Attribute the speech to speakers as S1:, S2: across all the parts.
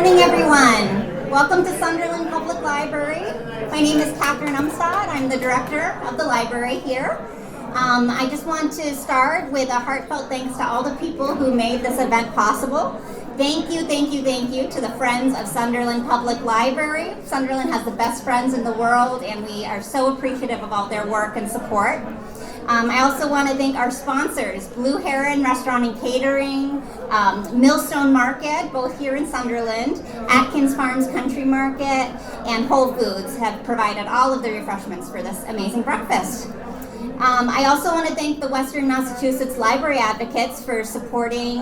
S1: morning, everyone. Welcome to Sunderland Public Library. My name is Catherine Umstad. I'm the director of the library here. I just want to start with a heartfelt thanks to all the people who made this event possible. Thank you to the Friends of Sunderland Public Library. Sunderland has the best friends in the world, and we are so appreciative of all their work and support. I also want to thank our sponsors, Blue Heron Restaurant and Catering, Millstone Market, both here in Sunderland, Atkins Farms Country Market, and Whole Foods have provided all of the refreshments for this amazing breakfast. I also want to thank the Western Massachusetts Library Advocates for supporting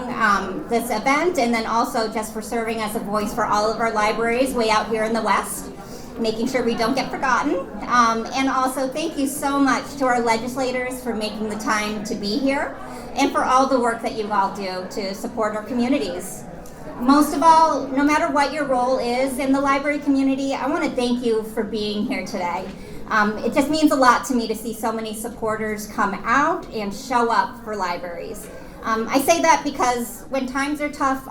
S1: this event, and then also just for serving as a voice for all of our libraries way out here in the West, making sure we don't get forgotten. And also thank you so much to our legislators for making the time to be here and for all the work that you all do to support our communities. Most of all, no matter what your role is in the library community, I want to thank you for being here today. It just means a lot to me to see so many supporters come out and show up for libraries. I say that because when times are tough,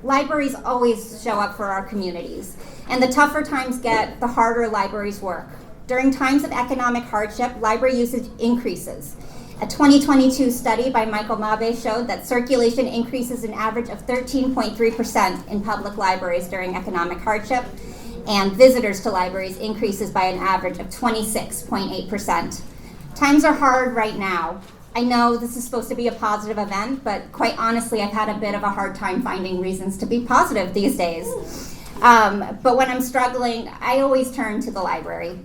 S1: libraries always show up for our communities. And the tougher times get, the harder libraries work. During times of economic hardship, library usage increases. A 2022 study by Michael Mabe showed that circulation increases an average of 13.3% in public libraries during economic hardship, and visitors to libraries increases by an average of 26.8%. Times are hard right now. I know this is supposed to be a positive event, but quite honestly, I've had a bit of a hard time finding reasons to be positive these days. But when I'm struggling, I always turn to the library.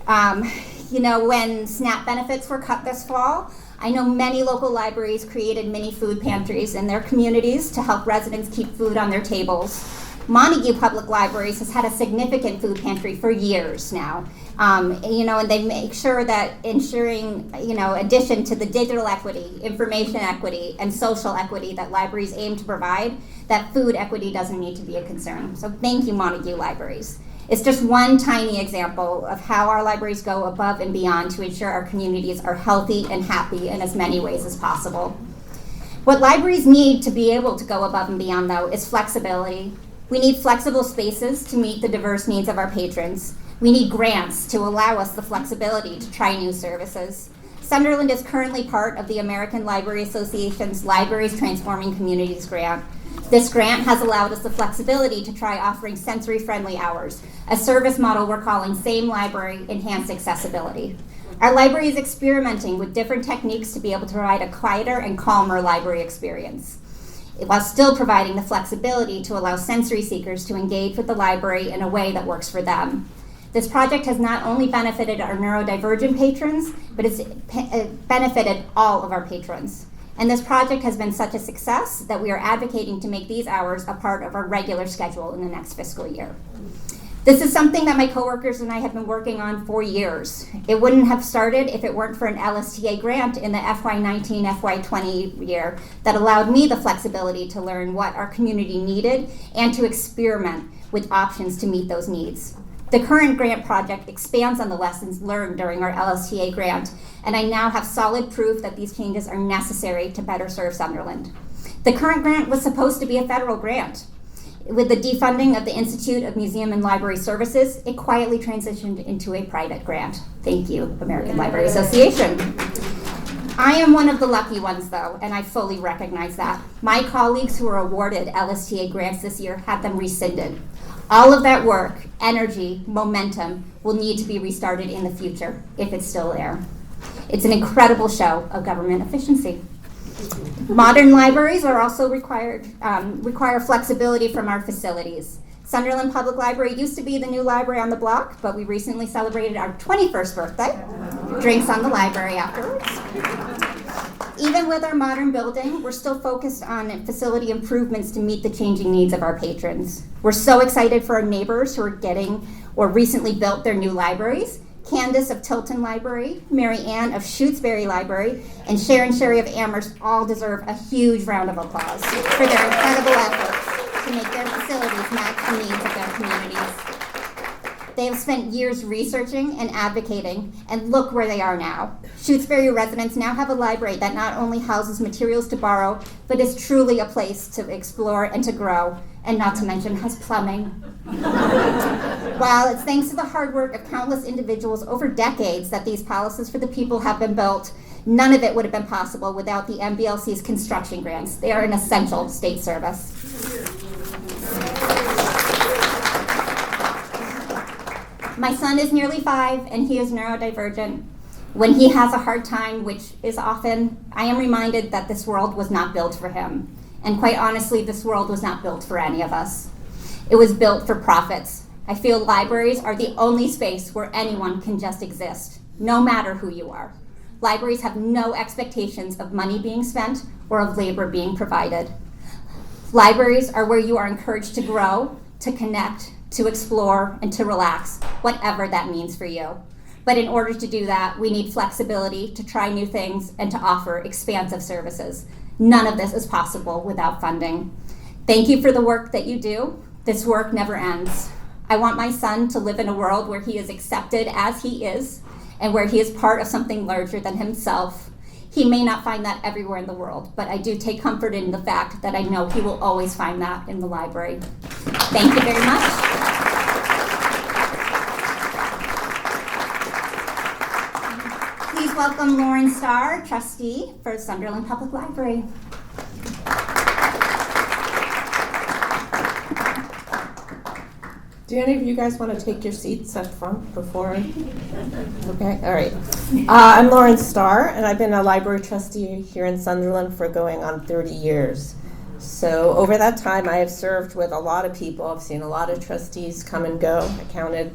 S1: When SNAP benefits were cut this fall, I know many local libraries created mini food pantries in their communities to help residents keep food on their tables. Montague Public Libraries has had a significant food pantry for years now. And they make sure that ensuring, addition to the digital equity, information equity, and social equity that libraries aim to provide, that food equity doesn't need to be a concern. So thank you, Montague Libraries. It's just one tiny example of how our libraries go above and beyond to ensure our communities are healthy and happy in as many ways as possible. What libraries need to be able to go above and beyond, though, is flexibility. We need flexible spaces to meet the diverse needs of our patrons. We need grants to allow us the flexibility to try new services. Sunderland is currently part of the American Library Association's Libraries Transforming Communities grant. This grant has allowed us the flexibility to try offering sensory-friendly hours, a service model we're calling Same Library Enhanced Accessibility. Our library is experimenting with different techniques to be able to provide a quieter and calmer library experience, while still providing the flexibility to allow sensory seekers to engage with the library in a way that works for them. This project has not only benefited our neurodivergent patrons, but it's benefited all of our patrons. And this project has been such a success that we are advocating to make these hours a part of our regular schedule in the next fiscal year. This is something that my coworkers and I have been working on for years. It wouldn't have started if it weren't for an LSTA grant in the FY19, FY20 year that allowed me the flexibility to learn what our community needed and to experiment with options to meet those needs. The current grant project expands on the lessons learned during our LSTA grant, and I now have solid proof that these changes are necessary to better serve Sunderland. The current grant was supposed to be a federal grant. With the defunding of the Institute of Museum and Library Services, it quietly transitioned into a private grant. Thank you, American Library Association. I am one of the lucky ones, though, and I fully recognize that. My colleagues who were awarded LSTA grants this year had them rescinded. All of that work, energy, momentum will need to be restarted in the future, if it's still there. It's an incredible show of government efficiency. Modern libraries are also require flexibility from our facilities. Sunderland Public Library used to be the new library on the block, but we recently celebrated our 21st birthday. Drinks on the library afterwards. Even with our modern building, we're still focused on facility improvements to meet the changing needs of our patrons. We're so excited for our neighbors who are getting or recently built their new libraries. Candace of Tilton Library, Mary Ann of Shutesbury Library, and Sharon Sherry of Amherst all deserve a huge round of applause for their incredible efforts to make their facilities match the needs of their communities. They have spent years researching and advocating, and look where they are now. Tewksbury residents now have a library that not only houses materials to borrow, but is truly a place to explore and to grow, and not to mention has plumbing. While it's thanks to the hard work of countless individuals over decades that these palaces for the people have been built, none of it would have been possible without the MBLC's construction grants. They are an essential state service. My son is nearly 5 and he is neurodivergent. When he has a hard time, which is often, I am reminded that this world was not built for him. And quite honestly, this world was not built for any of us. It was built for profits. I feel libraries are the only space where anyone can just exist, no matter who you are. Libraries have no expectations of money being spent or of labor being provided. Libraries are where you are encouraged to grow, to connect, to explore, and to relax, whatever that means for you. But in order to do that, we need flexibility to try new things and to offer expansive services. None of this is possible without funding. Thank you for the work that you do. This work never ends. I want my son to live in a world where he is accepted as he is and where he is part of something larger than himself. He may not find that everywhere in the world, but I do take comfort in the fact that I know he will always find that in the library. Thank you very much. Please welcome Lauren Starr, trustee for Sunderland Public Library.
S2: Do any of you guys want to take your seats up front before? Okay, all right. I'm Lauren Starr, and I've been a library trustee here in Sunderland for going on 30 years. So over that time, I have served with a lot of people. I've seen a lot of trustees come and go. I counted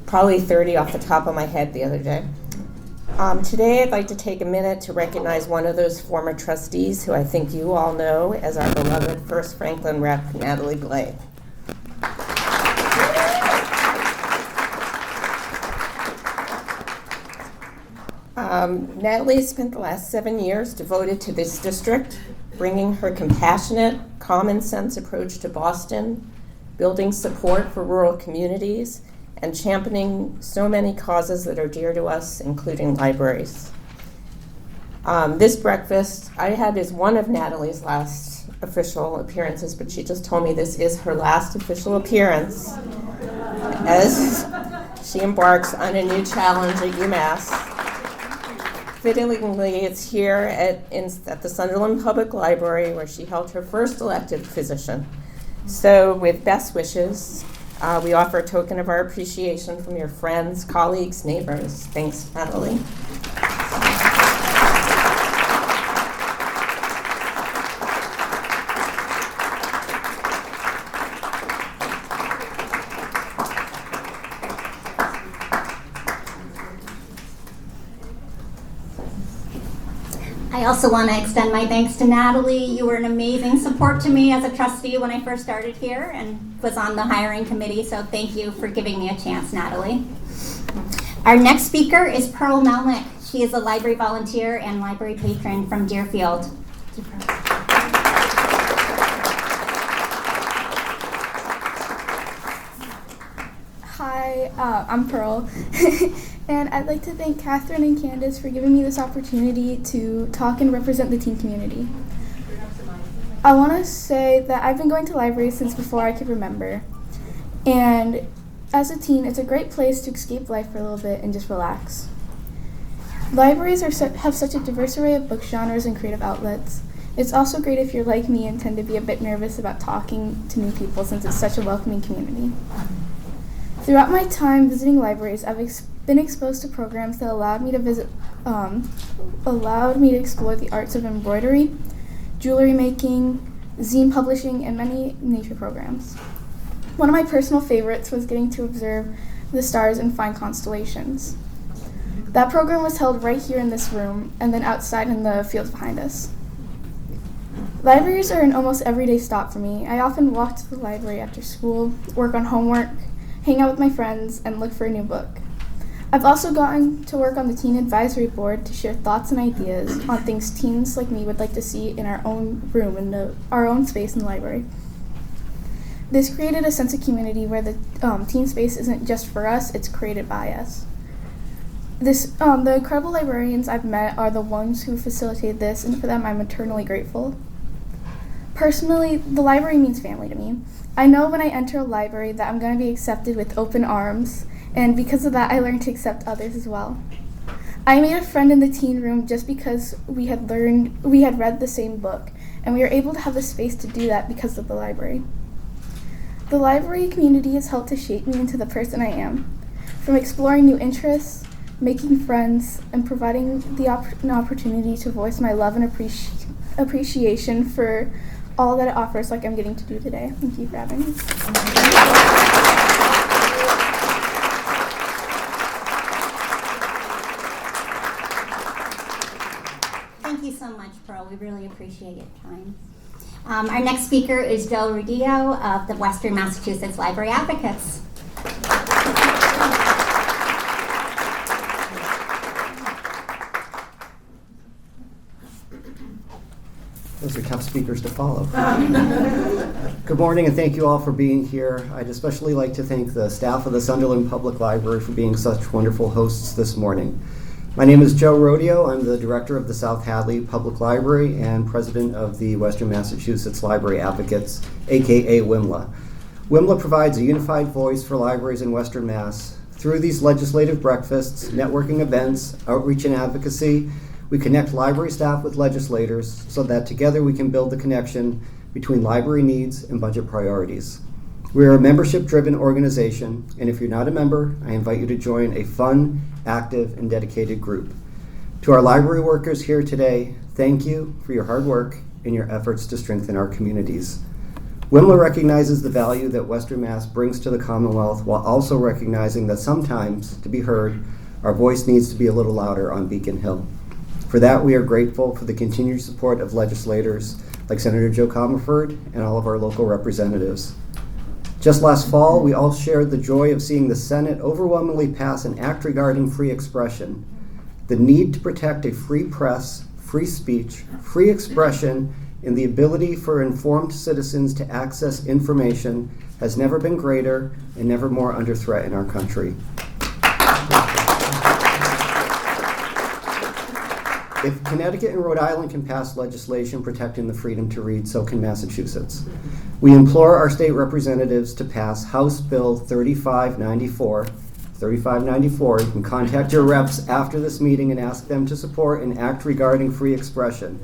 S2: probably 30 off the top of my head the other day. Today, I'd like to take a minute to recognize one of those former trustees who I think you all know as our beloved First Franklin rep, Natalie Blay. Natalie spent the last 7 years devoted to this district, bringing her compassionate, common sense approach to Boston, building support for rural communities, and championing so many causes that are dear to us, including libraries. This breakfast I had is one of Natalie's last official appearances, but she just told me this is her last official appearance as she embarks on a new challenge at UMass. Fittingly, it's here at the Sunderland Public Library where she held her first elected position. So with best wishes, we offer a token of our appreciation from your friends, colleagues, neighbors. Thanks, Natalie.
S1: I also want to extend my thanks to Natalie. You were an amazing support to me as a trustee when I first started here and was on the hiring committee, so thank you for giving me a chance, Natalie. Our next speaker is Pearl Melnick. She is a library volunteer and library patron from Deerfield.
S3: Hi, I'm Pearl. And I'd like to thank Catherine and Candace for giving me this opportunity to talk and represent the teen community. I want to say that I've been going to libraries since before I could remember. And as a teen, it's a great place to escape life for a little bit and just relax. Libraries have such a diverse array of book genres and creative outlets. It's also great if you're like me and tend to be a bit nervous about talking to new people since it's such a welcoming community. Throughout my time visiting libraries, I've been exposed to programs that allowed me to explore the arts of embroidery, jewelry making, zine publishing, and many nature programs. One of my personal favorites was getting to observe the stars and find constellations. That program was held right here in this room and then outside in the fields behind us. Libraries are an almost everyday stop for me. I often walk to the library after school, work on homework, hang out with my friends, and look for a new book. I've also gotten to work on the Teen Advisory Board to share thoughts and ideas on things teens like me would like to see in our own room, in our own space in the library. This created a sense of community where the teen space isn't just for us, it's created by us. The incredible librarians I've met are the ones who facilitated this, and for them I'm eternally grateful. Personally, the library means family to me. I know when I enter a library that I'm going to be accepted with open arms, and because of that I learned to accept others as well. I made a friend in the teen room just because we had read the same book, and we were able to have the space to do that because of the library. The library community has helped to shape me into the person I am. From exploring new interests, making friends, and providing an opportunity to voice my love and appreciation for all that it offers, like I'm getting to do today. Thank you for having me.
S1: Thank you so much, Pearl. We really appreciate your time. Our next speaker is Joe Rodillo of the Western Massachusetts Library Advocates.
S4: Those are tough speakers to follow. Good morning, and thank you all for being here. I'd especially like to thank the staff of the Sunderland Public Library for being such wonderful hosts this morning. My name is Joe Rodillo. I'm the director of the South Hadley Public Library and president of the Western Massachusetts Library Advocates, aka WMLA. WMLA provides a unified voice for libraries in Western Mass. Through these legislative breakfasts, networking events, outreach and advocacy, we connect library staff with legislators so that together we can build the connection between library needs and budget priorities. We are a membership-driven organization, and if you're not a member, I invite you to join a fun, active, and dedicated group. To our library workers here today, thank you for your hard work and your efforts to strengthen our communities. WMLA recognizes the value that Western Mass brings to the Commonwealth while also recognizing that sometimes, to be heard, our voice needs to be a little louder on Beacon Hill. For that, we are grateful for the continued support of legislators like Senator Joe Comerford and all of our local representatives. Just last fall, we all shared the joy of seeing the Senate overwhelmingly pass an act regarding free expression. The need to protect a free press, free speech, free expression, and the ability for informed citizens to access information has never been greater and never more under threat in our country. If Connecticut and Rhode Island can pass legislation protecting the freedom to read, so can Massachusetts. We implore our state representatives to pass House Bill 3594. 3594, you can contact your reps after this meeting and ask them to support an act regarding free expression.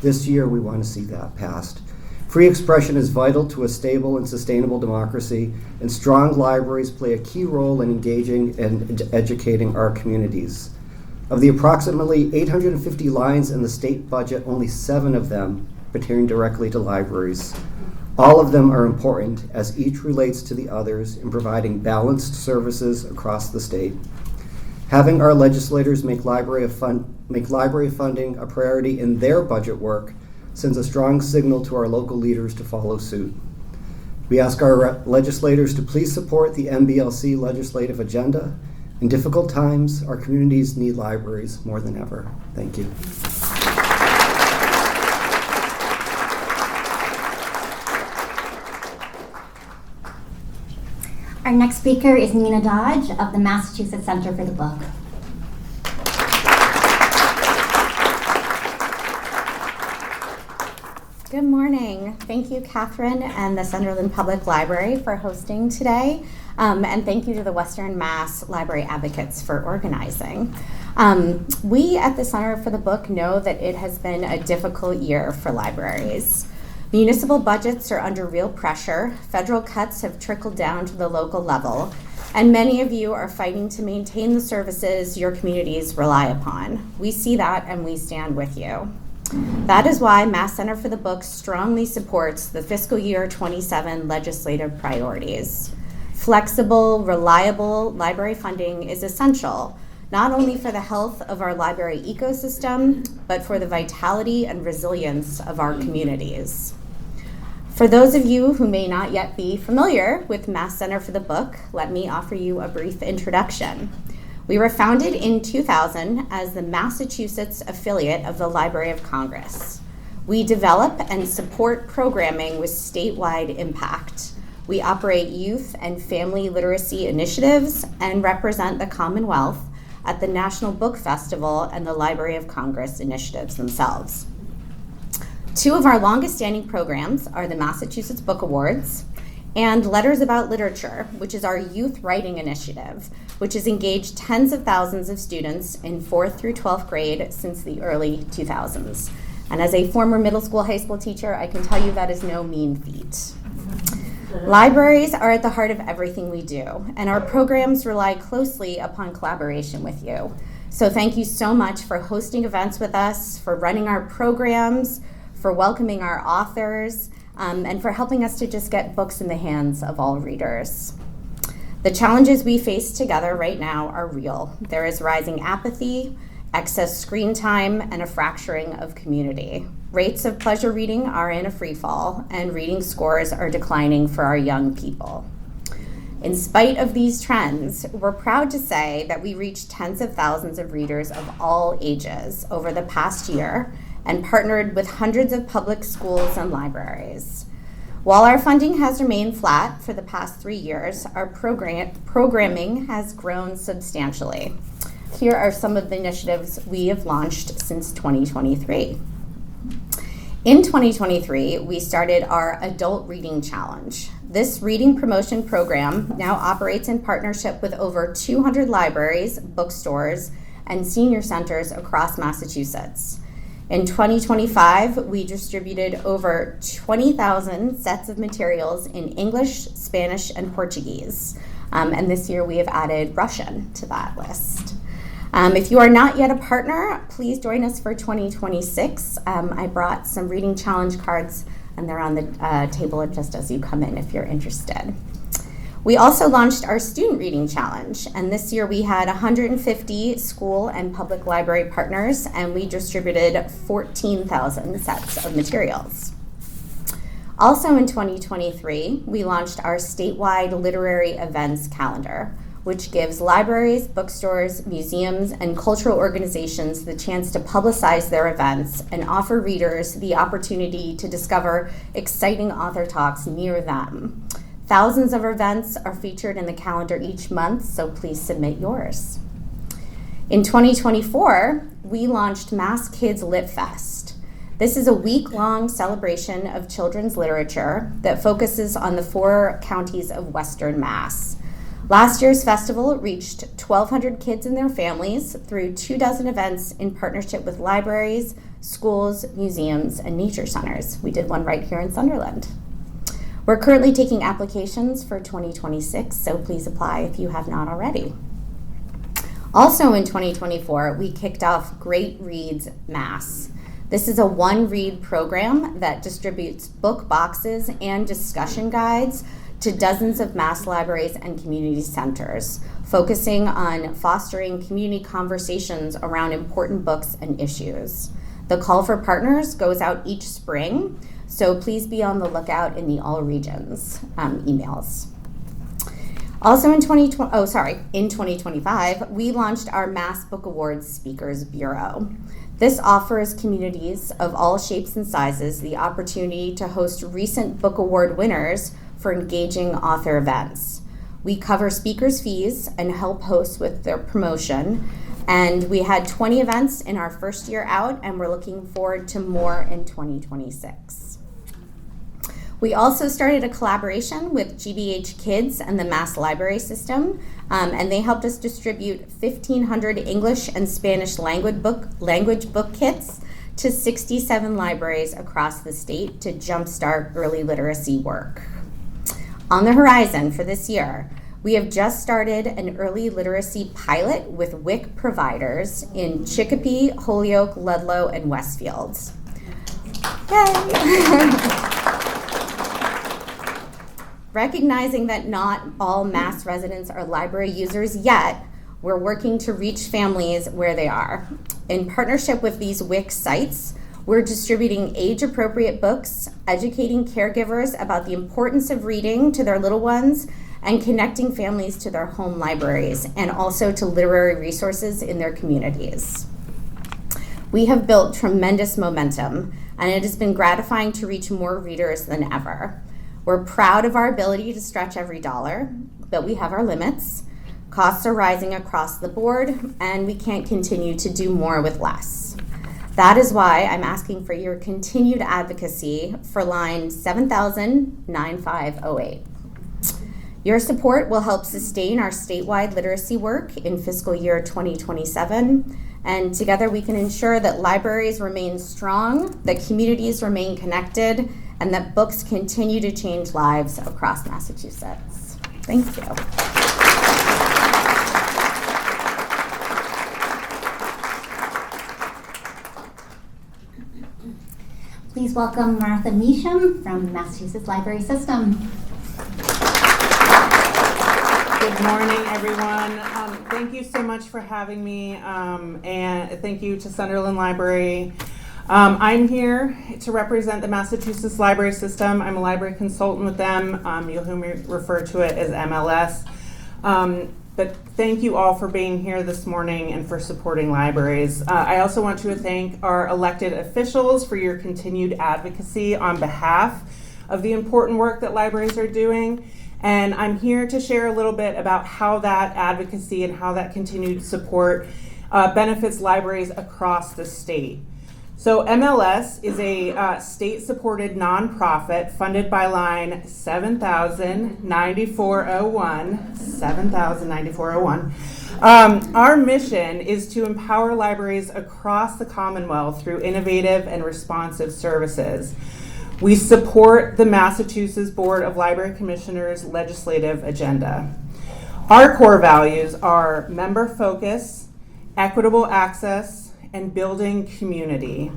S4: This year, we want to see that passed. Free expression is vital to a stable and sustainable democracy, and strong libraries play a key role in engaging and educating our communities. Of the approximately 850 lines in the state budget, only 7 of them pertain directly to libraries. All of them are important as each relates to the others in providing balanced services across the state. Having our legislators make library funding a priority in their budget work sends a strong signal to our local leaders to follow suit. We ask our legislators to please support the MBLC legislative agenda. In difficult times, our communities need libraries more than ever. Thank you.
S1: Our next speaker is Nina Dodge of the Massachusetts Center for the Book.
S5: Good morning. Thank you, Catherine and the Sunderland Public Library for hosting today. And thank you to the Western Mass Library Advocates for organizing. We at the Center for the Book know that it has been a difficult year for libraries. Municipal budgets are under real pressure, federal cuts have trickled down to the local level, and many of you are fighting to maintain the services your communities rely upon. We see that and we stand with you. That is why Mass Center for the Book strongly supports the fiscal year 27 legislative priorities. Flexible, reliable library funding is essential, not only for the health of our library ecosystem, but for the vitality and resilience of our communities. For those of you who may not yet be familiar with Mass Center for the Book, let me offer you a brief introduction. We were founded in 2000 as the Massachusetts affiliate of the Library of Congress. We develop and support programming with statewide impact. We operate youth and family literacy initiatives and represent the Commonwealth at the National Book Festival and the Library of Congress initiatives themselves. Two of our longest standing programs are the Massachusetts Book Awards and Letters About Literature, which is our youth writing initiative, which has engaged tens of thousands of students in 4th through 12th grade since the early 2000s. And as a former middle school, high school teacher, I can tell you that is no mean feat. Libraries are at the heart of everything we do, and our programs rely closely upon collaboration with you. So thank you so much for hosting events with us, for running our programs, for welcoming our authors, and for helping us to just get books in the hands of all readers. The challenges we face together right now are real. There is rising apathy, excess screen time, and a fracturing of community. Rates of pleasure reading are in a free fall, and reading scores are declining for our young people. In spite of these trends, we're proud to say that we reached tens of thousands of readers of all ages over the past year and partnered with hundreds of public schools and libraries. While our funding has remained flat for the past 3 years, our programming has grown substantially. Here are some of the initiatives we have launched since 2023. In 2023, we started our Adult Reading Challenge. This reading promotion program now operates in partnership with over 200 libraries, bookstores, and senior centers across Massachusetts. In 2025, we distributed over 20,000 sets of materials in English, Spanish, and Portuguese. And this year we have added Russian to that list. If you are not yet a partner, please join us for 2026. I brought some reading challenge cards, and they're on the table just as you come in if you're interested. We also launched our Student Reading Challenge, and this year we had 150 school and public library partners, and we distributed 14,000 sets of materials. Also in 2023, we launched our statewide literary events calendar, which gives libraries, bookstores, museums, and cultural organizations the chance to publicize their events and offer readers the opportunity to discover exciting author talks near them. Thousands of events are featured in the calendar each month, so please submit yours. In 2024, we launched Mass Kids Lit Fest. This is a week-long celebration of children's literature that focuses on the 4 counties of Western Mass. Last year's festival reached 1,200 kids and their families through 24 events in partnership with libraries, schools, museums, and nature centers. We did one right here in Sunderland. We're currently taking applications for 2026, so please apply if you have not already. Also in 2024, we kicked off Great Reads Mass. This is a one-read program that distributes book boxes and discussion guides to dozens of Mass libraries and community centers, focusing on fostering community conversations around important books and issues. The call for partners goes out each spring, so please be on the lookout in the All Regions emails. Also in 2025, we launched our Mass Book Awards Speakers Bureau. This offers communities of all shapes and sizes the opportunity to host recent book award winners for engaging author events. We cover speakers' fees and help hosts with their promotion. And we had 20 events in our first year out, and we're looking forward to more in 2026. We also started a collaboration with GBH Kids and the Mass Library System, and they helped us distribute 1,500 English and Spanish language book kits to 67 libraries across the state to jumpstart early literacy work. On the horizon for this year, we have just started an early literacy pilot with WIC providers in Chicopee, Holyoke, Ludlow, and Westfield. Yay! Recognizing that not all Mass residents are library users yet, we're working to reach families where they are. In partnership with these WIC sites, we're distributing age-appropriate books, educating caregivers about the importance of reading to their little ones, and connecting families to their home libraries, and also to literary resources in their communities. We have built tremendous momentum, and it has been gratifying to reach more readers than ever. We're proud of our ability to stretch every dollar, but we have our limits. Costs are rising across the board, and we can't continue to do more with less. That is why I'm asking for your continued advocacy for line 7000-9508. Your support will help sustain our statewide literacy work in fiscal year 2027, and together we can ensure that libraries remain strong, that communities remain connected, and that books continue to change lives across Massachusetts. Thank you.
S1: Please welcome Martha Measham from Massachusetts Library System.
S6: Good morning, everyone. Thank you so much for having me, and thank you to Sunderland Library. I'm here to represent the Massachusetts Library System. I'm a library consultant with them. You'll hear me refer to it as MLS. But thank you all for being here this morning and for supporting libraries. I also want to thank our elected officials for your continued advocacy on behalf of the important work that libraries are doing. And I'm here to share a little bit about how that advocacy and how that continued support benefits libraries across the state. So MLS is a state-supported nonprofit funded by line 7000-9401. Our mission is to empower libraries across the Commonwealth through innovative and responsive services. We support the Massachusetts Board of Library Commissioners' legislative agenda. Our core values are member focus, equitable access, and building community.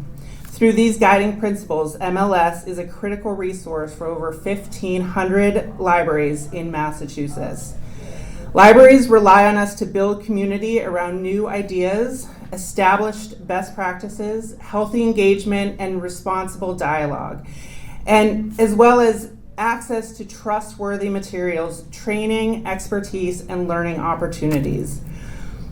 S6: Through these guiding principles, MLS is a critical resource for over 1,500 libraries in Massachusetts. Libraries rely on us to build community around new ideas, established best practices, healthy engagement, and responsible dialogue, and as well as access to trustworthy materials, training, expertise, and learning opportunities.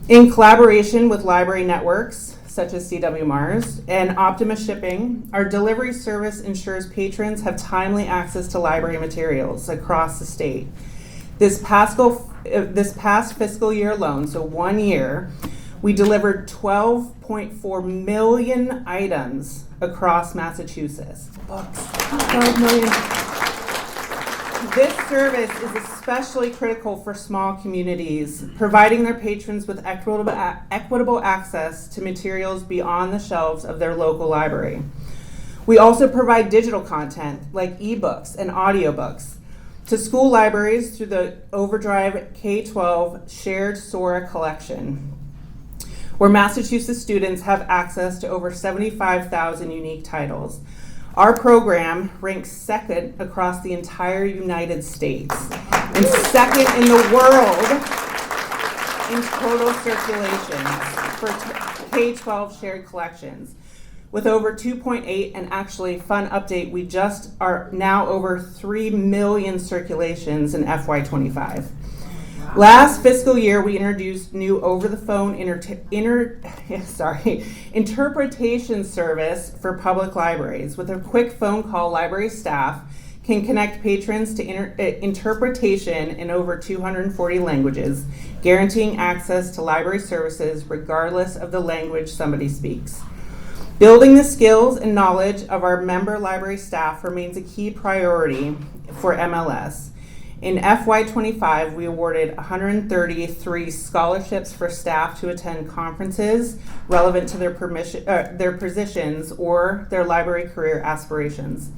S6: In collaboration with library networks, such as CW Mars and Optimus Shipping, our delivery service ensures patrons have timely access to library materials across the state. This past fiscal year alone, so 1 year, we delivered 12.4 million items across Massachusetts. Books. 12 million. This service is especially critical for small communities, providing their patrons with equitable access to materials beyond the shelves of their local library. We also provide digital content like ebooks and audiobooks to school libraries through the Overdrive K-12 Shared Sora collection, where Massachusetts students have access to over 75,000 unique titles. Our program ranks second across the entire United States and second in the world in total circulation for K-12 shared collections. With over 2.8, and actually, fun update, we just are now over 3 million circulations in FY25. Last fiscal year, we introduced new over-the-phone interpretation service for public libraries. With a quick phone call, library staff can connect patrons to interpretation in over 240 languages, guaranteeing access to library services regardless of the language somebody speaks. Building the skills and knowledge of our member library staff remains a key priority for MLS. In FY25, we awarded 133 scholarships for staff to attend conferences relevant to their positions or their library career aspirations.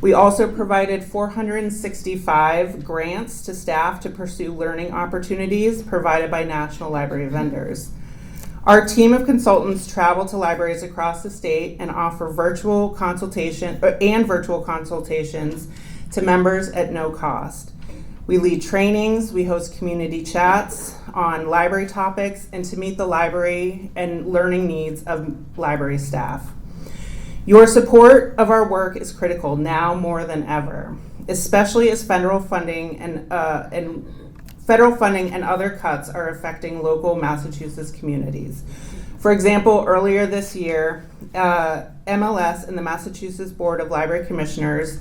S6: We also provided 465 grants to staff to pursue learning opportunities provided by national library vendors. Our team of consultants travel to libraries across the state and offer virtual consultations to members at no cost. We lead trainings, we host community chats on library topics, and to meet the library and learning needs of library staff. Your support of our work is critical now more than ever, especially as federal funding and other cuts are affecting local Massachusetts communities. For example, earlier this year, MLS and the Massachusetts Board of Library Commissioners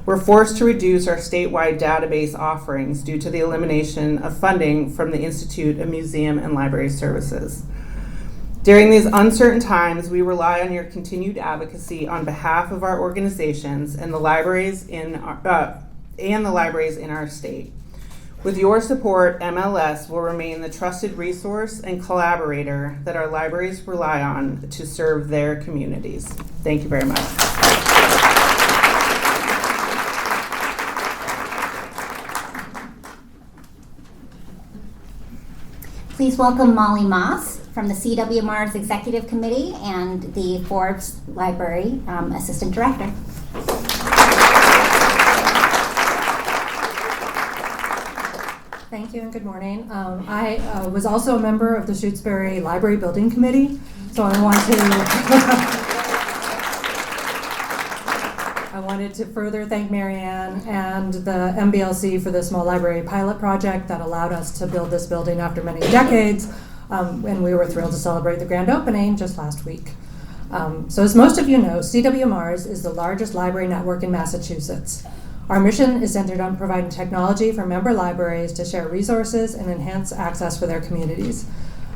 S6: We're forced to reduce our statewide database offerings due to the elimination of funding from the Institute of Museum and Library Services. During these uncertain times, we rely on your continued advocacy on behalf of our organizations and the libraries in our state. With your support, MLS will remain the trusted resource and collaborator that our libraries rely on to serve their communities. Thank you very much.
S1: Please welcome Molly Moss from the CWMR's Executive Committee and the Forbes Library Assistant Director.
S7: Thank you and good morning. I was also a member of the Shutesbury Library Building Committee, so I wanted to further thank Marianne and the MBLC for the Small Library Pilot Project that allowed us to build this building after many decades, and we were thrilled to celebrate the grand opening just last week. So as most of you know, CWMRS is the largest library network in Massachusetts. Our mission is centered on providing technology for member libraries to share resources and enhance access for their communities.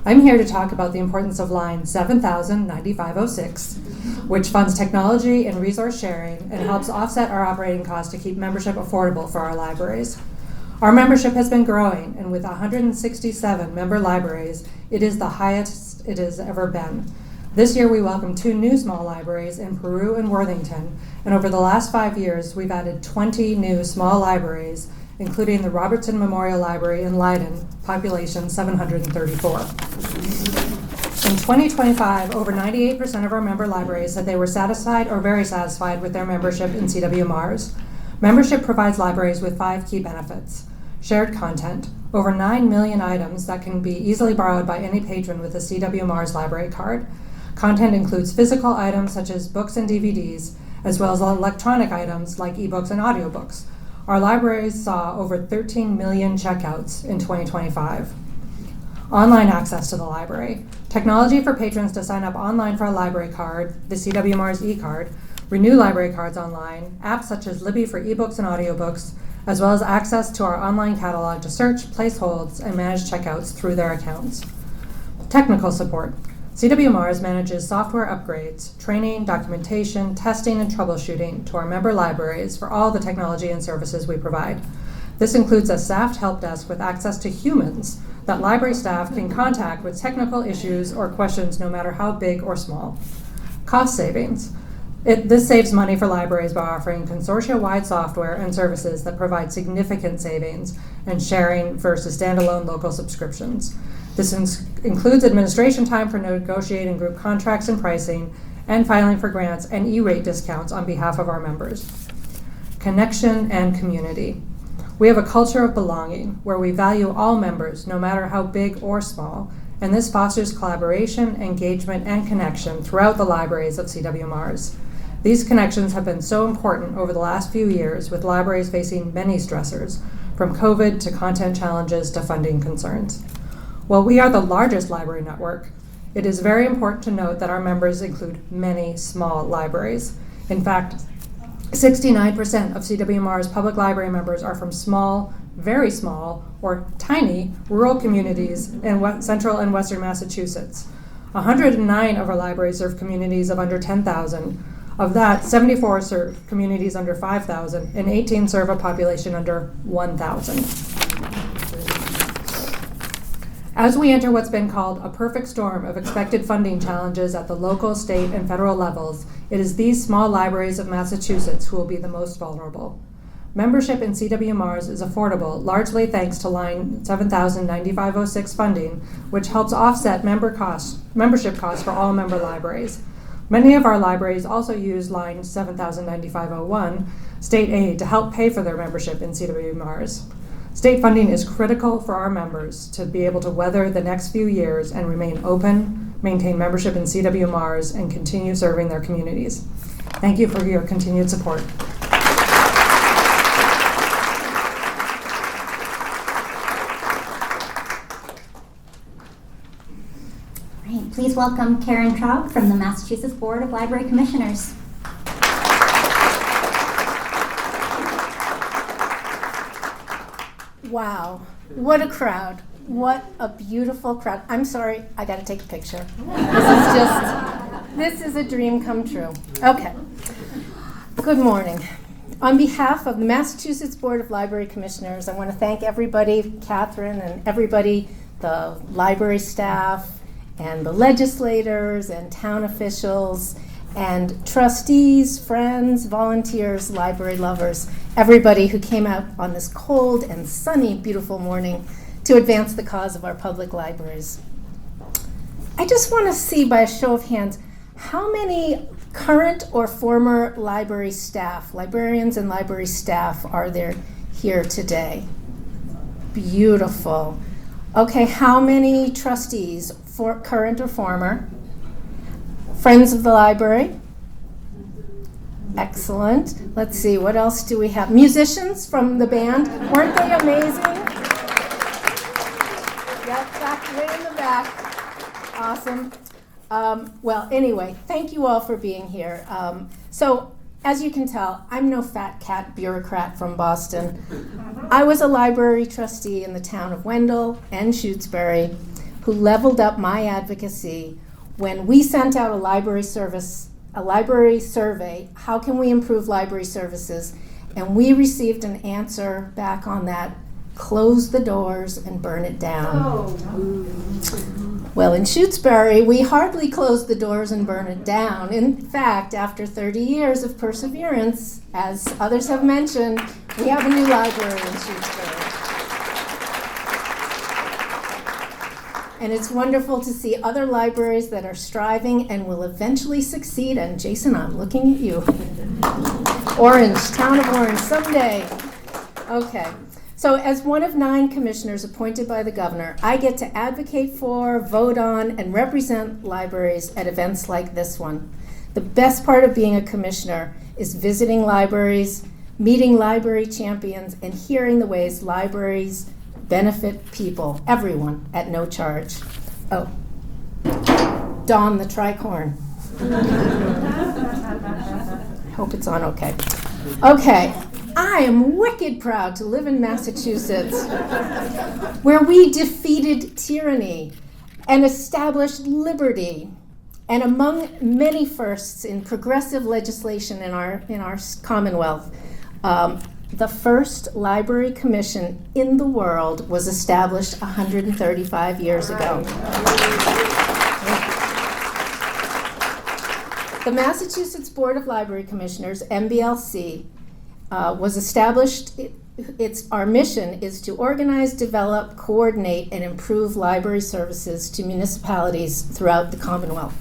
S7: I'm here to talk about the importance of line 7000-9506, which funds technology and resource sharing and helps offset our operating costs to keep membership affordable for our libraries. Our membership has been growing, and with 167 member libraries, it is the highest it has ever been. This year we welcomed 2 new small libraries in Peru and Worthington, and over the last 5 years we've added 20 new small libraries, including the Robertson Memorial Library in Leiden, population 734. In 2025, over 98% of our member libraries said they were satisfied or very satisfied with their membership in CWMRS. Membership provides libraries with 5 key benefits. Shared content, over 9 million items that can be easily borrowed by any patron with a CWMRS library card. Content includes physical items such as books and DVDs, as well as electronic items like ebooks and audiobooks. Our libraries saw over 13 million checkouts in 2025. Online access to the library. Technology for patrons to sign up online for a library card, the CWMRS e-card, renew library cards online, apps such as Libby for ebooks and audiobooks, as well as access to our online catalog to search, place holds, and manage checkouts through their accounts. Technical support. CWMRS manages software upgrades, training, documentation, testing, and troubleshooting to our member libraries for all the technology and services we provide. This includes a staffed help desk with access to humans that library staff can contact with technical issues or questions no matter how big or small. Cost savings. This saves money for libraries by offering consortia-wide software and services that provide significant savings and sharing versus standalone local subscriptions. This includes administration time for negotiating group contracts and pricing, and filing for grants and E-rate discounts on behalf of our members. Connection and community. We have a culture of belonging where we value all members, no matter how big or small, and this fosters collaboration, engagement, and connection throughout the libraries of CWMRS. These connections have been so important over the last few years, with libraries facing many stressors, from COVID to content challenges to funding concerns. While we are the largest library network, it is very important to note that our members include many small libraries. In fact, 69% of CWMR's public library members are from small, very small, or tiny rural communities in central and western Massachusetts. 109 of our libraries serve communities of under 10,000. Of that, 74 serve communities under 5,000, and 18 serve a population under 1,000. As we enter what's been called a perfect storm of expected funding challenges at the local, state, and federal levels, it is these small libraries of Massachusetts who will be the most vulnerable. Membership in CWMRS is affordable, largely thanks to line 7000-9506 funding, which helps offset membership costs for all member libraries. Many of our libraries also use line 7000-9501, state aid, to help pay for their membership in CWMRS. State funding is critical for our members to be able to weather the next few years and remain open, maintain membership in CWMRS, and continue serving their communities. Thank you for your continued support.
S1: Right, please welcome Karen Traub from the Massachusetts Board of Library Commissioners.
S8: Wow, what a crowd. What a beautiful crowd. I'm sorry, I gotta take a picture. This is a dream come true. Okay, good morning. On behalf of the Massachusetts Board of Library Commissioners, I want to thank everybody, Catherine and everybody, the library staff and the legislators and town officials and trustees, friends, volunteers, library lovers, everybody who came out on this cold and sunny, beautiful morning to advance the cause of our public libraries. I just want to see by a show of hands, how many current or former library staff, librarians and library staff, are there here today? Beautiful. Okay, how many trustees, for current or former? Friends of the library? Excellent. Let's see, what else do we have? Musicians from the band, weren't they amazing? Yep, back way in the back. Awesome. Well, anyway, thank you all for being here. So, as you can tell, I'm no fat cat bureaucrat from Boston. I was a library trustee in the town of Wendell and Shutesbury who leveled up my advocacy when we sent out a library survey, how can we improve library services? And we received an answer back on that, close the doors and burn it down. Well, in Shutesbury, we hardly closed the doors and burn it down. In fact, after 30 years of perseverance, as others have mentioned, we have a new library in Shutesbury. And it's wonderful to see other libraries that are striving and will eventually succeed. And Jason, I'm looking at you. Orange, town of Orange, someday. Okay. So as one of 9 commissioners appointed by the governor, I get to advocate for, vote on, and represent libraries at events like this one. The best part of being a commissioner is visiting libraries, meeting library champions, and hearing the ways libraries benefit people, everyone, at no charge. Oh, Dawn the tricorn. I hope it's on okay. Okay. I am wicked proud to live in Massachusetts, where we defeated tyranny and established liberty. And among many firsts in progressive legislation in our Commonwealth, the first library commission in the world was established 135 years ago. The Massachusetts Board of Library Commissioners, MBLC, was established. Our mission is to organize, develop, coordinate, and improve library services to municipalities throughout the Commonwealth.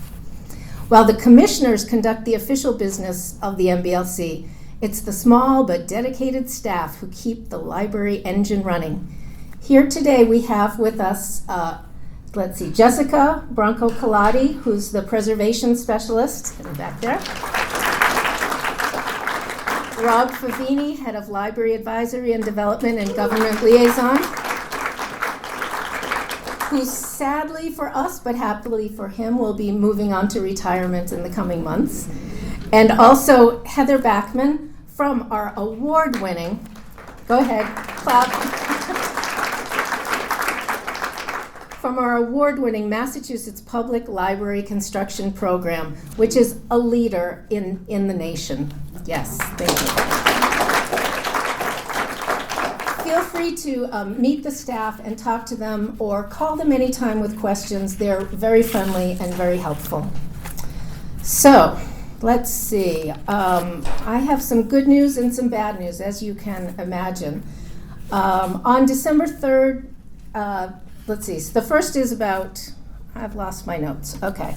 S8: While the commissioners conduct the official business of the MBLC, it's the small but dedicated staff who keep the library engine running. Here today we have with us, Jessica Branco-Colati, who's the preservation specialist, back there. Rob Favini, Head of Library Advisory and Development and Government Liaison, who sadly for us, but happily for him, will be moving on to retirement in the coming months. And also Heather Backman from our award-winning, go ahead, clap, from our award-winning Massachusetts Public Library Construction Program, which is a leader in the nation. Yes, thank you. Feel free to meet the staff and talk to them or call them anytime with questions. They're very friendly and very helpful. So, let's see. I have some good news and some bad news, as you can imagine. On December 3rd, let's see. So the first is about, I've lost my notes. Okay.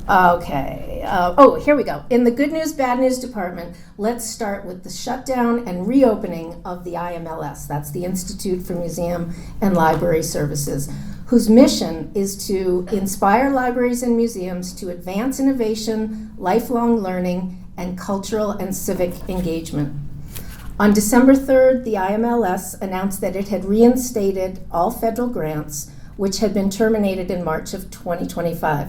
S8: Here we go. In the good news, bad news department, let's start with the shutdown and reopening of the IMLS. That's the Institute for Museum and Library Services, whose mission is to inspire libraries and museums to advance innovation, lifelong learning, and cultural and civic engagement. On December 3rd, the IMLS announced that it had reinstated all federal grants, which had been terminated in March of 2025.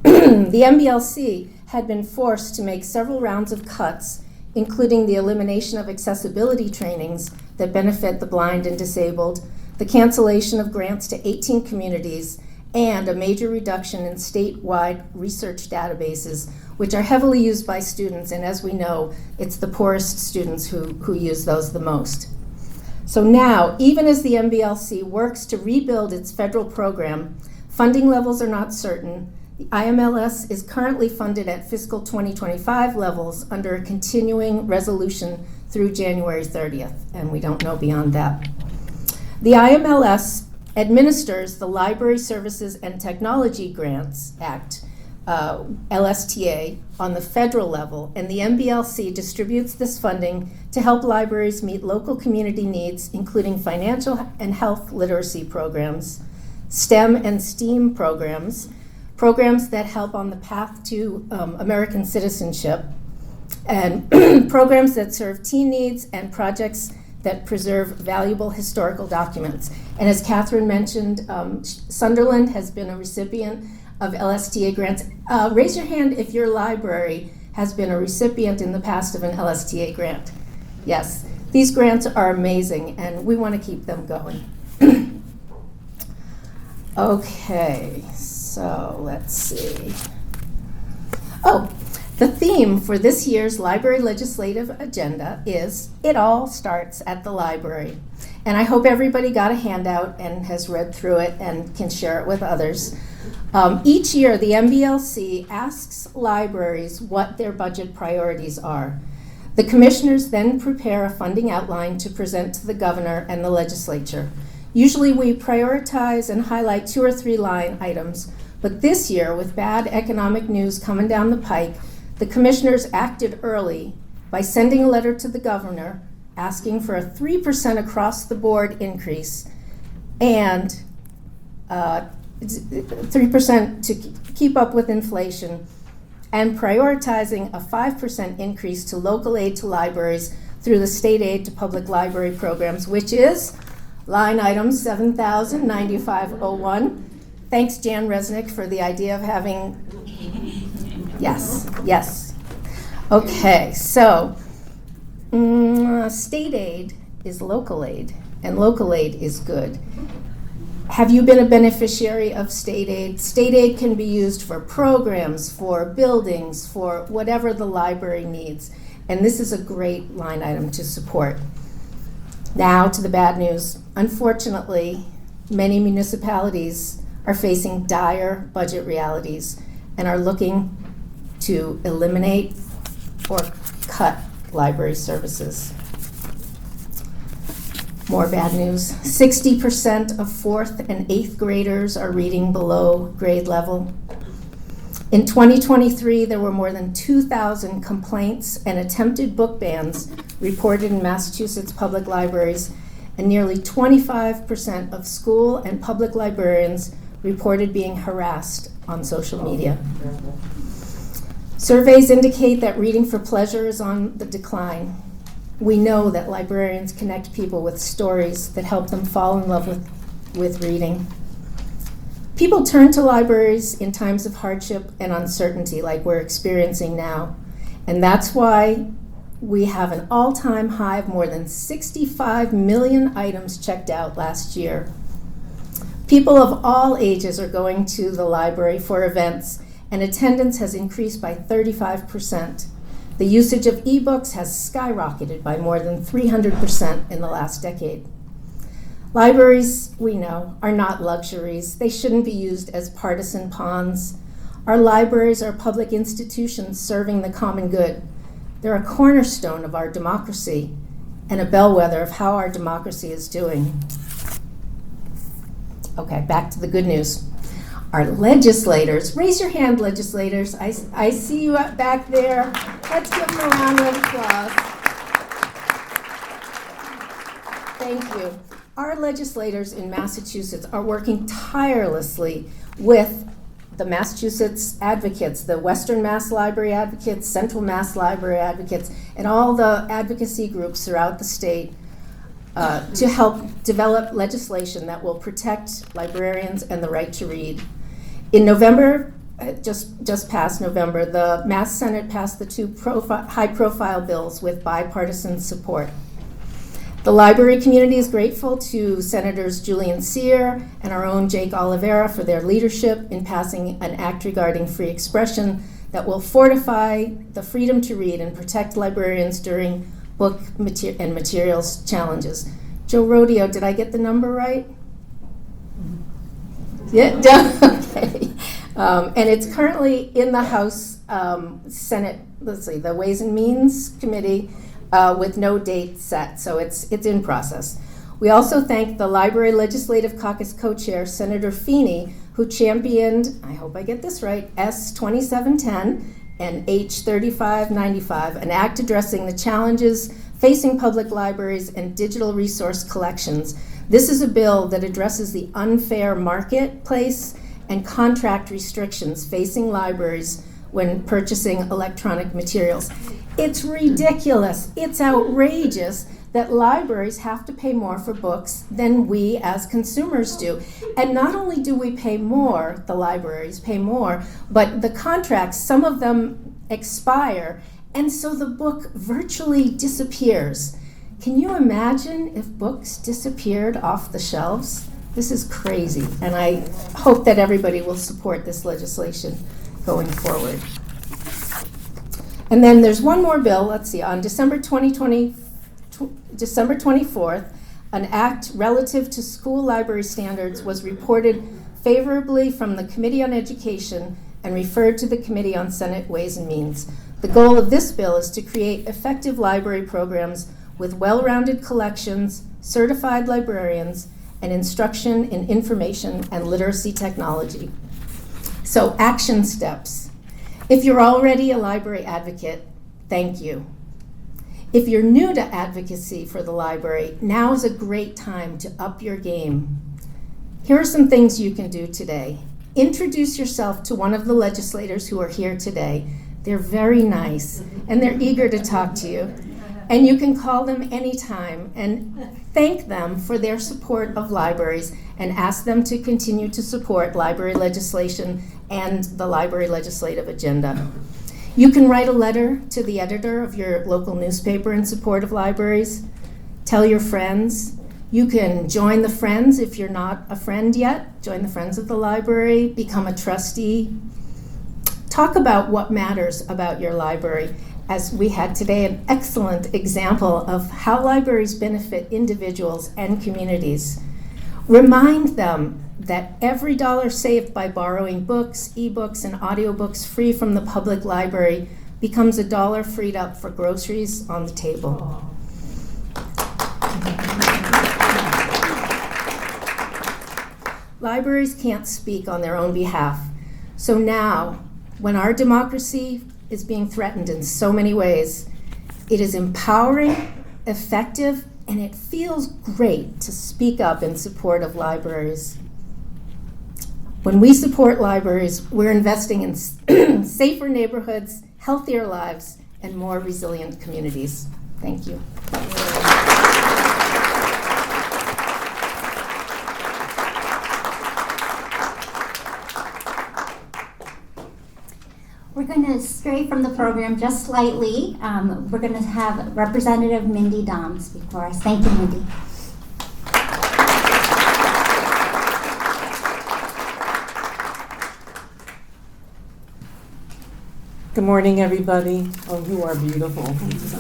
S8: The MBLC had been forced to make several rounds of cuts, including the elimination of accessibility trainings that benefit the blind and disabled, the cancellation of grants to 18 communities, and a major reduction in statewide research databases, which are heavily used by students, and as we know, it's the poorest students who use those the most. So now, even as the MBLC works to rebuild its federal program, funding levels are not certain. The IMLS is currently funded at fiscal 2025 levels under a continuing resolution through January 30th, and we don't know beyond that. The IMLS administers the Library Services and Technology Grants Act, LSTA, on the federal level, and the MBLC distributes this funding to help libraries meet local community needs, including financial and health literacy programs, STEM and STEAM programs that help on the path to American citizenship, and programs that serve teen needs, and projects that preserve valuable historical documents. And as Catherine mentioned, Sunderland has been a recipient of LSTA grants. Raise your hand if your library has been a recipient in the past of an LSTA grant. Yes, these grants are amazing, and we want to keep them going. Okay, so let's see. Oh, the theme for this year's library legislative agenda is It All Starts at the Library. And I hope everybody got a handout and has read through it and can share it with others. Each year, the MBLC asks libraries what their budget priorities are. The commissioners then prepare a funding outline to present to the governor and the legislature. Usually we prioritize and highlight 2 or 3 line items, but this year, with bad economic news coming down the pike, the commissioners acted early by sending a letter to the governor asking for a 3% across-the-board increase and 3% to keep up with inflation, and prioritizing a 5% increase to local aid to libraries through the state aid to public library programs, which is line item 709501. Thanks, Jan Resnick, for the idea of having, yes. Okay, so state aid is local aid, and local aid is good. Have you been a beneficiary of state aid? State aid can be used for programs, for buildings, for whatever the library needs, and this is a great line item to support. Now to the bad news. Unfortunately, many municipalities are facing dire budget realities and are looking to eliminate or cut library services. More bad news. 60% of 4th and 8th graders are reading below grade level. In 2023, there were more than 2,000 complaints and attempted book bans reported in Massachusetts public libraries, and nearly 25% of school and public librarians reported being harassed on social media. Surveys indicate that reading for pleasure is on the decline. We know that librarians connect people with stories that help them fall in love with reading. People turn to libraries in times of hardship and uncertainty like we're experiencing now, and that's why we have an all-time high of more than 65 million items checked out last year. People of all ages are going to the library for events, and attendance has increased by 35%. The usage of ebooks has skyrocketed by more than 300% in the last decade. Libraries, we know, are not luxuries. They shouldn't be used as partisan pawns. Our libraries are public institutions serving the common good. They're a cornerstone of our democracy and a bellwether of how our democracy is doing. Okay, back to the good news. Our legislators, raise your hand, legislators. I see you back there. Let's give them a round of applause. Thank you. Our legislators in Massachusetts are working tirelessly with the Massachusetts advocates, the Western Mass Library advocates, Central Mass Library advocates, and all the advocacy groups throughout the state to help develop legislation that will protect librarians and the right to read. In November, just past November, the Mass Senate passed the 2 high-profile bills with bipartisan support. The library community is grateful to Senators Julian Cyr and our own Jake Oliveira for their leadership in passing an act regarding free expression that will fortify the freedom to read and protect librarians during book and materials challenges. Joe Rodeo, did I get the number right? Yeah, okay. And it's currently in the House Senate, the Ways and Means Committee with no date set, so it's in process. We also thank the Library Legislative Caucus co-chair, Senator Feeney, who championed, I hope I get this right, S 2710 and H 3595, an act addressing the challenges facing public libraries and digital resource collections. This is a bill that addresses the unfair marketplace and contract restrictions facing libraries when purchasing electronic materials. It's ridiculous, it's outrageous that libraries have to pay more for books than we as consumers do. And not only do we pay more, the libraries pay more, but the contracts, some of them expire, and so the book virtually disappears. Can you imagine if books disappeared off the shelves? This is crazy, and I hope that everybody will support this legislation going forward. And then there's one more bill, let's see, on December 24th, an act relative to school library standards was reported favorably from the Committee on Education and referred to the Committee on Senate Ways and Means. The goal of this bill is to create effective library programs with well-rounded collections, certified librarians, and instruction in information and literacy technology. So, action steps. If you're already a library advocate, thank you. If you're new to advocacy for the library, now is a great time to up your game. Here are some things you can do today. Introduce yourself to one of the legislators who are here today. They're very nice, and they're eager to talk to you. And you can call them anytime and thank them for their support of libraries and ask them to continue to support library legislation and the library legislative agenda. You can write a letter to the editor of your local newspaper in support of libraries. Tell your friends. You can join the Friends if you're not a friend yet. Join the Friends of the Library, become a trustee. Talk about what matters about your library. As we had today, an excellent example of how libraries benefit individuals and communities. Remind them that every dollar saved by borrowing books, ebooks, and audiobooks free from the public library becomes a dollar freed up for groceries on the table. Libraries can't speak on their own behalf. So now, when our democracy is being threatened in so many ways, it is empowering, effective, and it feels great to speak up in support of libraries. When we support libraries, we're investing in safer neighborhoods, healthier lives, and more resilient communities. Thank you.
S1: We're going to stray from the program just slightly. We're going to have Representative Mindy Domb speak for us. Thank you, Mindy.
S9: Good morning, everybody. Oh, you are beautiful.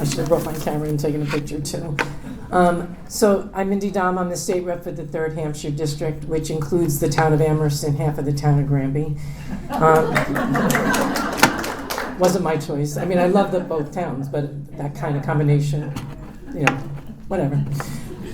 S9: I should have brought my camera and taken a picture, too. So I'm Mindy Domb. I'm the state rep for the 3rd Hampshire District, which includes the town of Amherst and half of the town of Granby. Wasn't my choice. I mean, I love both towns, but that kind of combination, you know, whatever.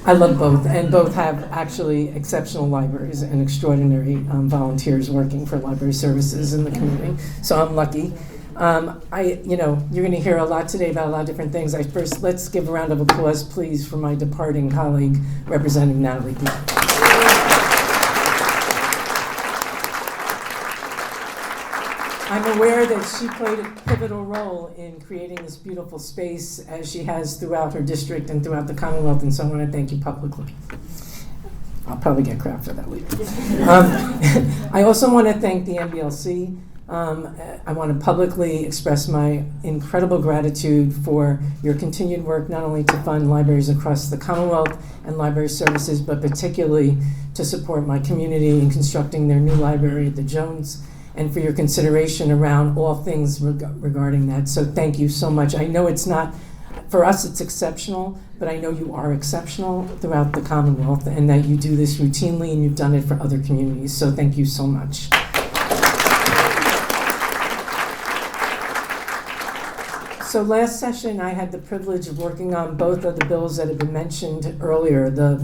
S9: I love both, and both have actually exceptional libraries and extraordinary volunteers working for library services in the community. So I'm lucky. You're going to hear a lot today about a lot of different things. Let's give a round of applause, please, for my departing colleague, Representative Natalie Peake. I'm aware that she played a pivotal role in creating this beautiful space as she has throughout her district and throughout the Commonwealth, and so I want to thank you publicly. I'll probably get crap for that later. I also want to thank the MBLC I want to publicly express my incredible gratitude for your continued work, not only to fund libraries across the Commonwealth and library services, but particularly to support my community in constructing their new library at the Jones, and for your consideration around all things regarding that. So thank you so much. I know it's not, for us it's exceptional, but I know you are exceptional throughout the Commonwealth and that you do this routinely and you've done it for other communities. So thank you so much. So last session, I had the privilege of working on both of the bills that have been mentioned earlier. The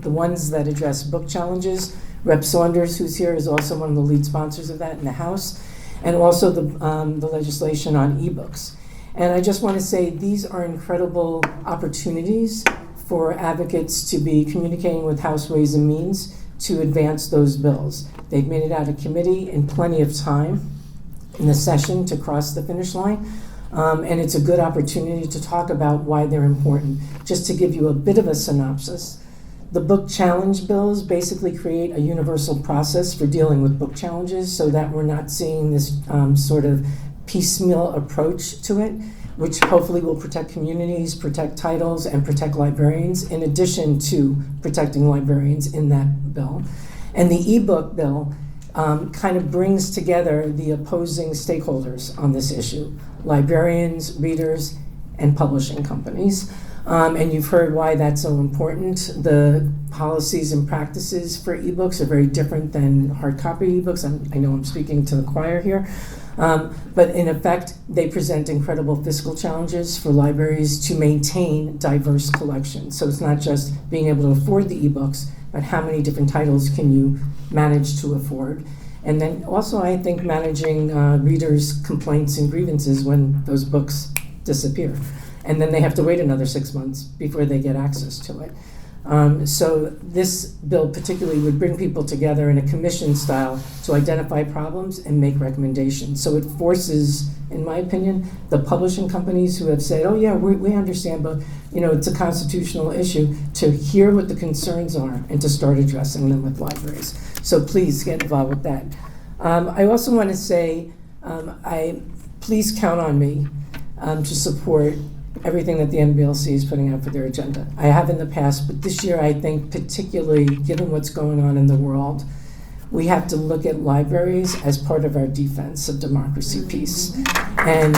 S9: ones that address book challenges. Rep. Saunders, who's here, is also one of the lead sponsors of that in the House, and also the legislation on ebooks. And I just want to say these are incredible opportunities for advocates to be communicating with House Ways and Means to advance those bills. They've made it out of committee in plenty of time in the session to cross the finish line. And it's a good opportunity to talk about why they're important. Just to give you a bit of a synopsis, the book challenge bills basically create a universal process for dealing with book challenges so that we're not seeing this sort of piecemeal approach to it, which hopefully will protect communities, protect titles, and protect librarians, in addition to protecting librarians in that bill. And the ebook bill kind of brings together the opposing stakeholders on this issue: librarians, readers, and publishing companies. And you've heard why that's so important. The policies and practices for ebooks are very different than hard copy ebooks. I know I'm speaking to the choir here. But in effect, they present incredible fiscal challenges for libraries to maintain diverse collections. So it's not just being able to afford the ebooks, but how many different titles can you manage to afford? And then also, I think, managing readers' complaints and grievances when those books disappear. And then they have to wait another 6 months before they get access to it. So this bill particularly would bring people together in a commission style to identify problems and make recommendations. So it forces, in my opinion, the publishing companies who have said, oh yeah, we understand, but it's a constitutional issue, to hear what the concerns are and to start addressing them with libraries. So please get involved with that. I also want to say, please count on me to support everything that the NBLC is putting out for their agenda. I have in the past, but this year I think particularly, given what's going on in the world, we have to look at libraries as part of our defense of democracy piece. And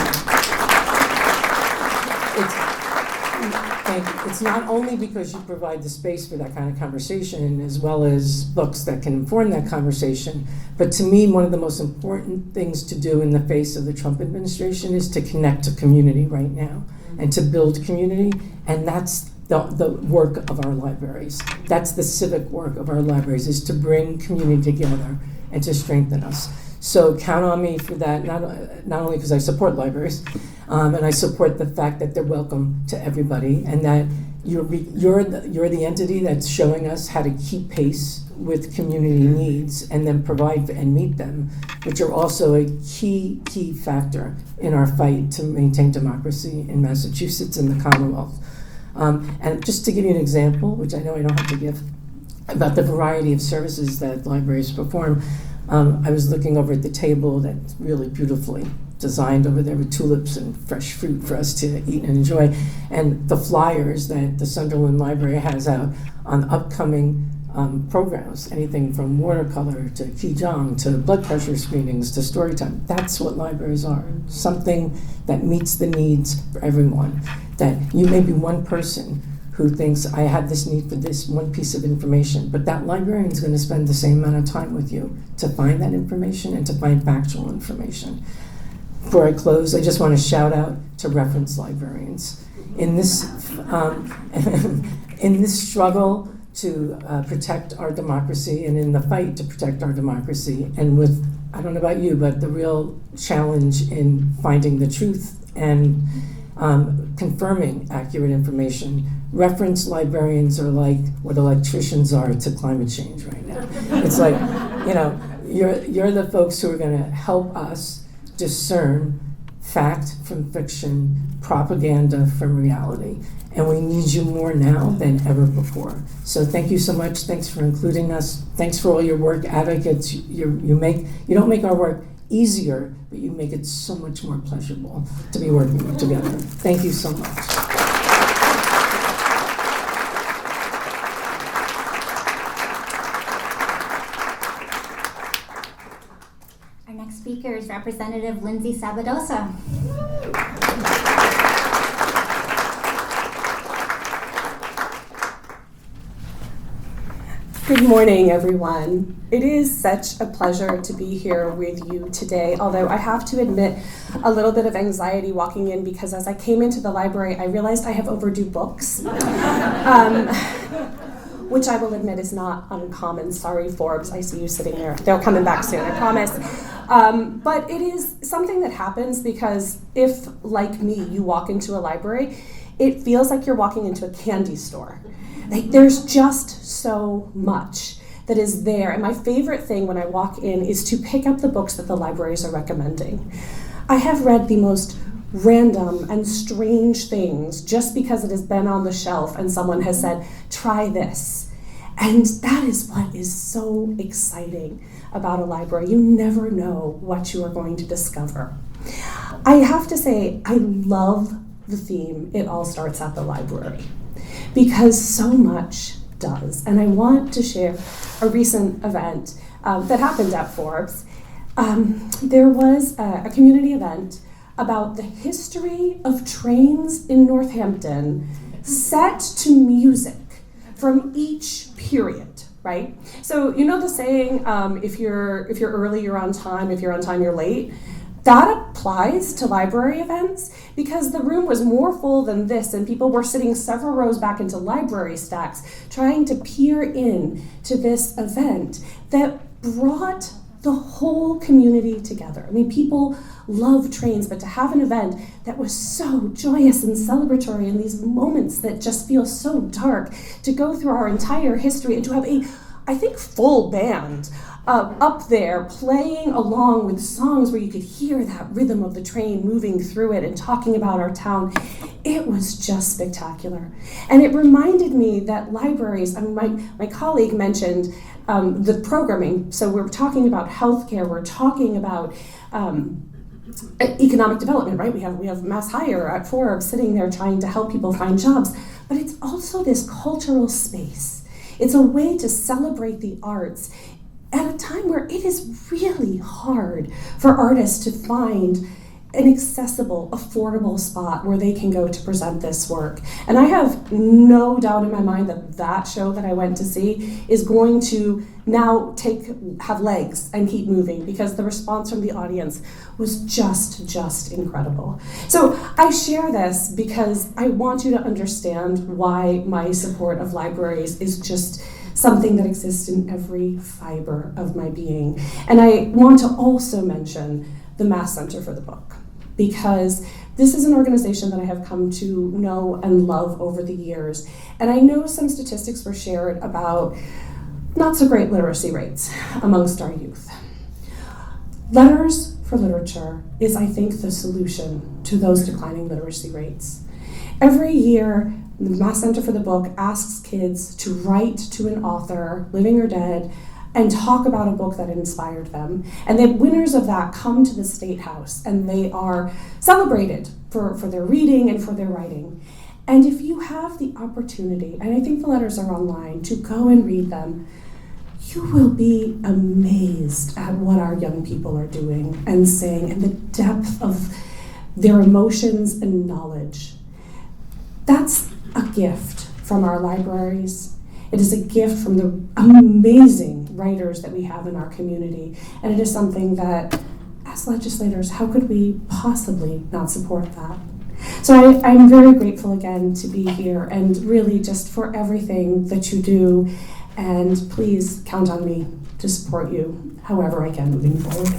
S9: it's not only because you provide the space for that kind of conversation, as well as books that can inform that conversation, but to me, one of the most important things to do in the face of the Trump administration is to connect to community right now and to build community, and that's the work of our libraries. That's the civic work of our libraries, is to bring community together and to strengthen us. So count on me for that, not only because I support libraries, and I support the fact that they're welcome to everybody, and that you're the entity that's showing us how to keep pace with community needs and then provide and meet them, which are also a key factor in our fight to maintain democracy in Massachusetts and the Commonwealth. And just to give you an example, which I know I don't have to give, about the variety of services that libraries perform, I was looking over at the table that's really beautifully designed over there with tulips and fresh fruit for us to eat and enjoy, and the flyers that the Sunderland Library has out on upcoming programs, anything from watercolor to Qigong to blood pressure screenings to story time. That's what libraries are, something that meets the needs for everyone. That you may be one person who thinks, I have this need for this one piece of information, but that librarian is going to spend the same amount of time with you to find that information and to find factual information. Before I close, I just want to shout out to reference librarians. In this struggle to protect our democracy, and in the fight to protect our democracy, and with, I don't know about you, but the real challenge in finding the truth and confirming accurate information, reference librarians are like what electricians are to climate change right now. It's like, you're the folks who are going to help us discern fact from fiction, propaganda from reality. And we need you more now than ever before. So thank you so much. Thanks for including us. Thanks for all your work, advocates. You don't make our work easier, but you make it so much more pleasurable to be working together. Thank you so much.
S1: Our next speaker is Representative Lindsay Sabadosa.
S10: Good morning, everyone. It is such a pleasure to be here with you today, although I have to admit a little bit of anxiety walking in because as I came into the library, I realized I have overdue books, which I will admit is not uncommon. Sorry, Forbes, I see you sitting there. They're coming back soon, I promise. But it is something that happens because if, like me, you walk into a library, it feels like you're walking into a candy store. Like, there's just so much that is there. And my favorite thing when I walk in is to pick up the books that the libraries are recommending. I have read the most random and strange things just because it has been on the shelf and someone has said, try this. And that is what is so exciting about a library. You never know what you are going to discover. I have to say, I love the theme, It All Starts at the Library, because so much does. And I want to share a recent event that happened at Forbes. There was a community event about the history of trains in Northampton set to music from each period, right? So you know the saying, if you're early, you're on time, if you're on time, you're late? That applies to library events because the room was more full than this and people were sitting several rows back into library stacks trying to peer in to this event that brought the whole community together. I mean, people love trains, but to have an event that was so joyous and celebratory in these moments that just feel so dark, to go through our entire history and to have a, I think, full band up there playing along with songs where you could hear that rhythm of the train moving through it and talking about our town. It was just spectacular. And it reminded me that libraries, I mean, my colleague mentioned the programming. So we're talking about healthcare, we're talking about economic development, right? We have Mass Hire at Forbes sitting there trying to help people find jobs. But it's also this cultural space. It's a way to celebrate the arts at a time where it is really hard for artists to find an accessible, affordable spot where they can go to present this work. And I have no doubt in my mind that that show that I went to see is going to now have legs and keep moving because the response from the audience was just incredible. So I share this because I want you to understand why my support of libraries is just something that exists in every fiber of my being. And I want to also mention the Mass Center for the Book, because this is an organization that I have come to know and love over the years. And I know some statistics were shared about not so great literacy rates amongst our youth. Letters for Literature is, I think, the solution to those declining literacy rates. Every year, the Mass Center for the Book asks kids to write to an author, living or dead, and talk about a book that inspired them. And the winners of that come to the State House, and they are celebrated for their reading and for their writing. And if you have the opportunity, and I think the letters are online, to go and read them, you will be amazed at what our young people are doing and saying, and the depth of their emotions and knowledge. That's a gift from our libraries. It is a gift from the amazing writers that we have in our community. And it is something that, as legislators, how could we possibly not support that? So I'm very grateful again to be here and really just for everything that you do. And please count on me to support you however I can moving forward.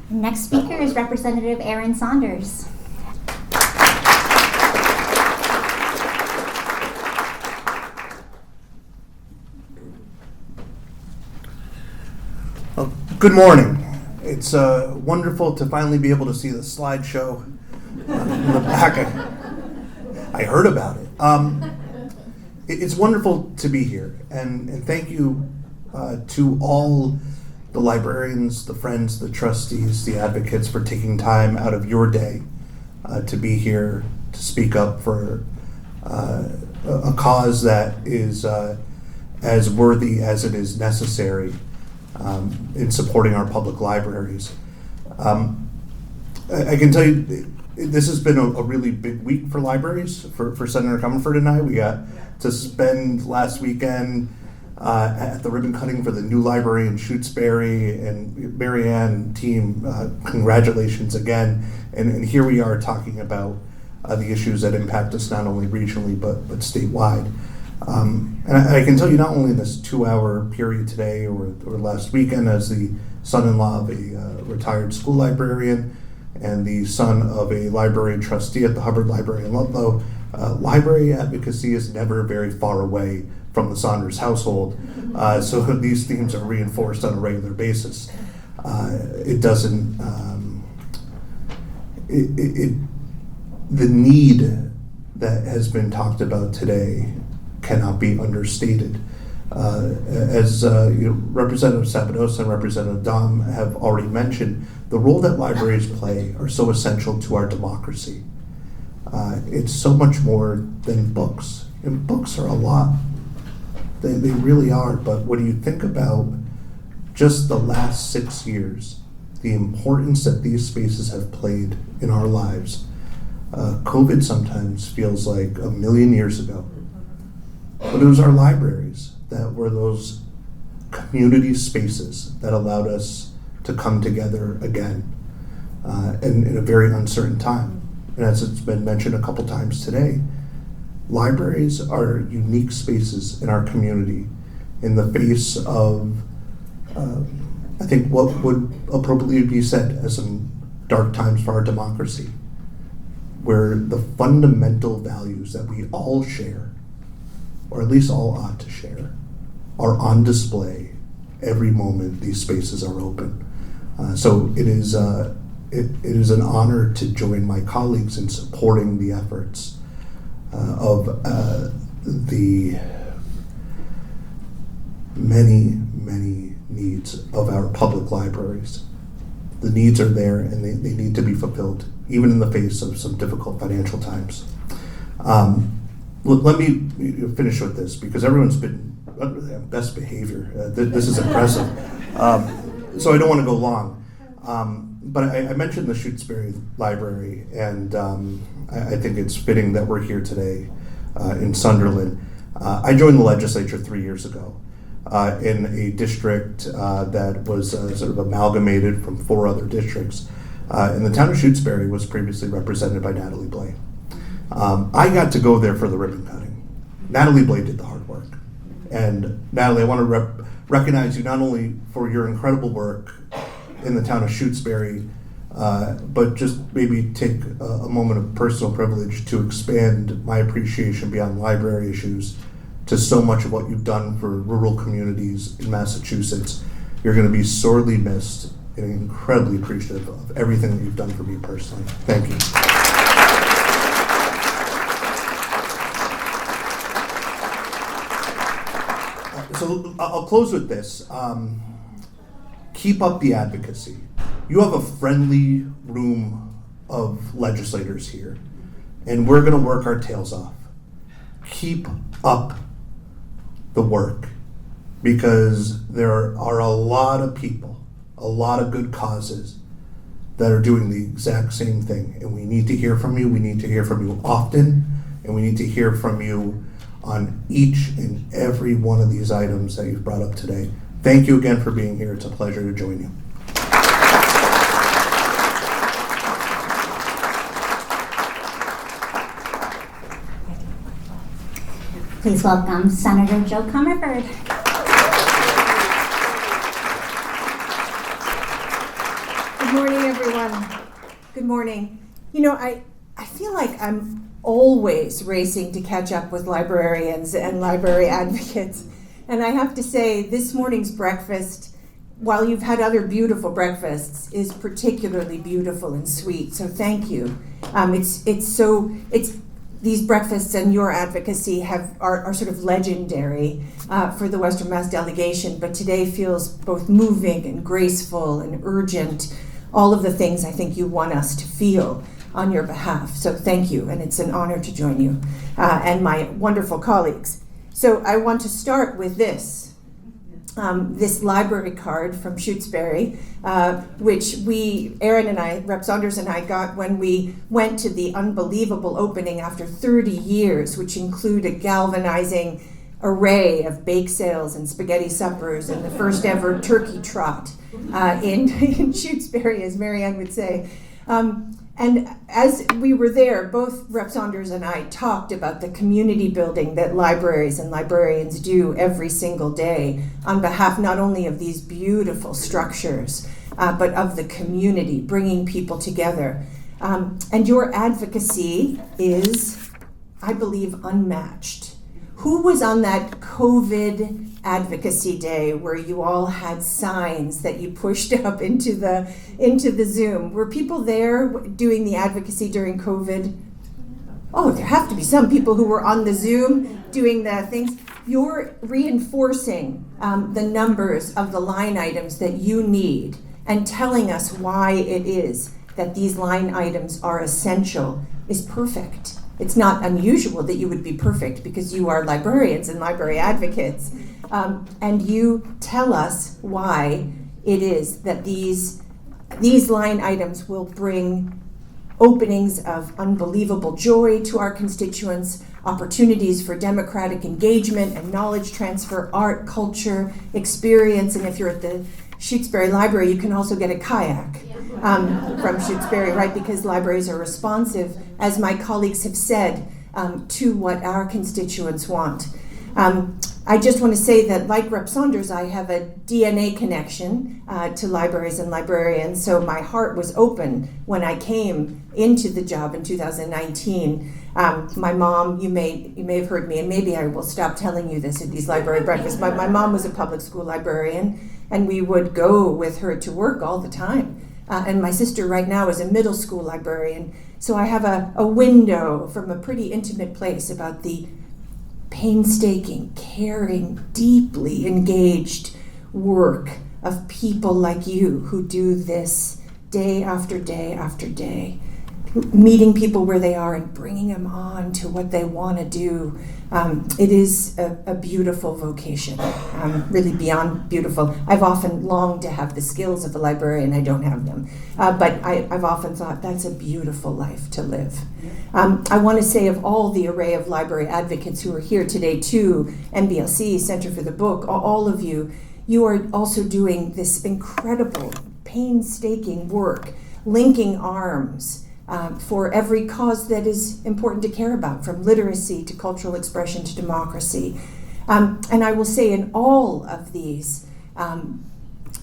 S1: Next speaker is Representative Erin Saunders.
S11: Good morning. It's wonderful to finally be able to see the slideshow in the back. I heard about it. It's wonderful to be here, and thank you to all the librarians, the friends, the trustees, the advocates for taking time out of your day to be here to speak up for a cause that is as worthy as it is necessary in supporting our public libraries. I can tell you, this has been a really big week for libraries, for Senator Comerford and I. We got to spend last weekend at the ribbon cutting for the new library in Shutesbury, and Marianne and team, congratulations again. And here we are talking about the issues that impact us not only regionally but statewide. And I can tell you, not only in this 2-hour period today or last weekend, as the son-in-law of a retired school librarian and the son of a library trustee at the Hubbard Library in Ludlow, library advocacy is never very far away from the Saunders household. So these themes are reinforced on a regular basis. It doesn't, the need that has been talked about today cannot be understated. As Representative Sabadosa and Representative Dom have already mentioned, the role that libraries play are so essential to our democracy. It's so much more than books, and books are a lot. They really are, but when you think about just the last 6 years, the importance that these spaces have played in our lives, COVID sometimes feels like a million years ago. But it was our libraries that were those community spaces that allowed us to come together again in a very uncertain time. And as it's been mentioned a couple times today, libraries are unique spaces in our community in the face of, I think, what would appropriately be said as some dark times for our democracy, where the fundamental values that we all share, or at least all ought to share, are on display every moment these spaces are open. So it is an honor to join my colleagues in supporting the efforts of the many needs of our public libraries. The needs are there, and they need to be fulfilled, even in the face of some difficult financial times. Let me finish with this, because everyone's been best behavior. This is impressive. So I don't want to go long. But I mentioned the Shutesbury Library, and I think it's fitting that we're here today in Sunderland. I joined the legislature 3 years ago in a district that was sort of amalgamated from 4 other districts. And the town of Shutesbury was previously represented by Natalie Blais. I got to go there for the ribbon cutting. Natalie Blais did the hard work. And Natalie, I want to recognize you not only for your incredible work in the town of Shutesbury, but just maybe take a moment of personal privilege to expand my appreciation beyond library issues to so much of what you've done for rural communities in Massachusetts. You're going to be sorely missed, and incredibly appreciative of everything that you've done for me personally. Thank you. So I'll close with this. Keep up the advocacy. You have a friendly room of legislators here, and we're going to work our tails off. Keep up the work, because there are a lot of people, a lot of good causes that are doing the exact same thing, and we need to hear from you. We need to hear from you often, and we need to hear from you on each and every one of these items that you've brought up today. Thank you again for being here. It's a pleasure to join you.
S1: Please welcome Senator Joe Comerford.
S12: Good morning, everyone. Good morning. You know, I feel like I'm always racing to catch up with librarians and library advocates. And I have to say, this morning's breakfast, while you've had other beautiful breakfasts, is particularly beautiful and sweet. So thank you. It's these breakfasts and your advocacy are sort of legendary for the Western Mass delegation, but today feels both moving and graceful and urgent, all of the things I think you want us to feel on your behalf. So thank you, and it's an honor to join you and my wonderful colleagues. So I want to start with this. This library card from Shutesbury, which Erin and I, Rep. Saunders and I, got when we went to the unbelievable opening after 30 years, which include a galvanizing array of bake sales and spaghetti suppers and the first ever turkey trot in Shutesbury, as Marianne would say. And as we were there, both Rep. Saunders and I talked about the community building that libraries and librarians do every single day on behalf not only of these beautiful structures, but of the community, bringing people together. And your advocacy is, I believe, unmatched. Who was on that COVID advocacy day where you all had signs that you pushed up into the Zoom? Were people there doing the advocacy during COVID? Oh, there have to be some people who were on the Zoom doing the things. You're reinforcing the numbers of the line items that you need and telling us why it is that these line items are essential is perfect. It's not unusual that you would be perfect because you are librarians and library advocates. And you tell us why it is that these line items will bring openings of unbelievable joy to our constituents, opportunities for democratic engagement and knowledge transfer, art, culture, experience, and if you're at the Shutesbury Library, you can also get a kayak from Shutesbury, right? Because libraries are responsive, as my colleagues have said, to what our constituents want. I just want to say that, like Rep. Saunders, I have a DNA connection to libraries and librarians, so my heart was open when I came into the job in 2019. My mom, you may have heard me, and maybe I will stop telling you this at these library breakfasts, but my mom was a public school librarian, and we would go with her to work all the time. And my sister right now is a middle school librarian, so I have a window from a pretty intimate place about the painstaking, caring, deeply engaged work of people like you who do this day after day after day, meeting people where they are and bringing them on to what they want to do. It is a beautiful vocation, really beyond beautiful. I've often longed to have the skills of a librarian. I don't have them. But I've often thought that's a beautiful life to live. I want to say of all the array of library advocates who are here today too, MBLC, Center for the Book, all of you, you are also doing this incredible, painstaking work, linking arms, for every cause that is important to care about, from literacy to cultural expression to democracy. And I will say in all of these,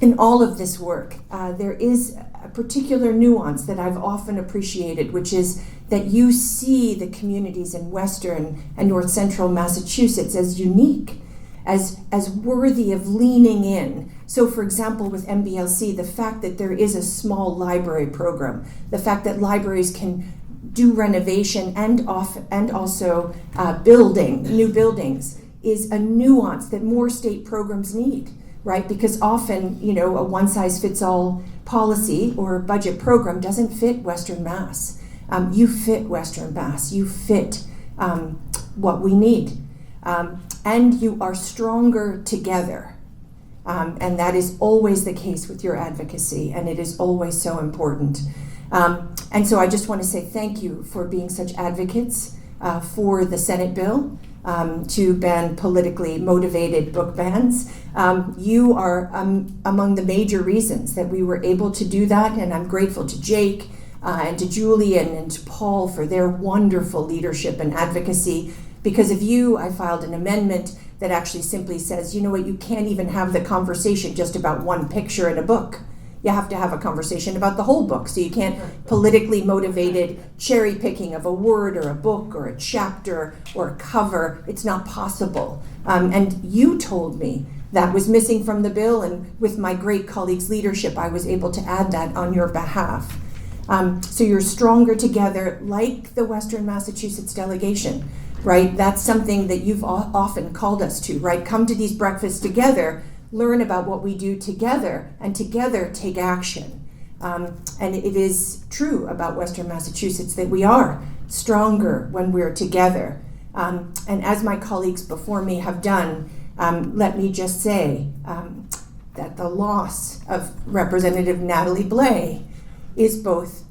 S12: in all of this work, there is a particular nuance that I've often appreciated, which is that you see the communities in Western and North Central Massachusetts as unique, as worthy of leaning in. So for example, with MBLC, the fact that there is a small library program, the fact that libraries can do renovation and also building new buildings is a nuance that more state programs need, right? Because often, a one-size-fits-all policy or budget program doesn't fit Western Mass. You fit Western Mass. You fit what we need. And you are stronger together. And that is always the case with your advocacy, and it is always so important. And so I just want to say thank you for being such advocates for the Senate bill to ban politically motivated book bans. You are among the major reasons that we were able to do that, and I'm grateful to Jake and to Julian and to Paul for their wonderful leadership and advocacy. Because of you, I filed an amendment that actually simply says, you know what, you can't even have the conversation just about one picture in a book. You have to have a conversation about the whole book. So you can't politically motivated cherry picking of a word or a book or a chapter or a cover. It's not possible. And you told me that was missing from the bill, and with my great colleagues' leadership, I was able to add that on your behalf. So you're stronger together, like the Western Massachusetts delegation, right? That's something that you've often called us to, right? Come to these breakfasts together, learn about what we do together, and together take action. And it is true about Western Massachusetts that we are stronger when we're together. And as my colleagues before me have done, let me just say that the loss of Representative Natalie Blais is both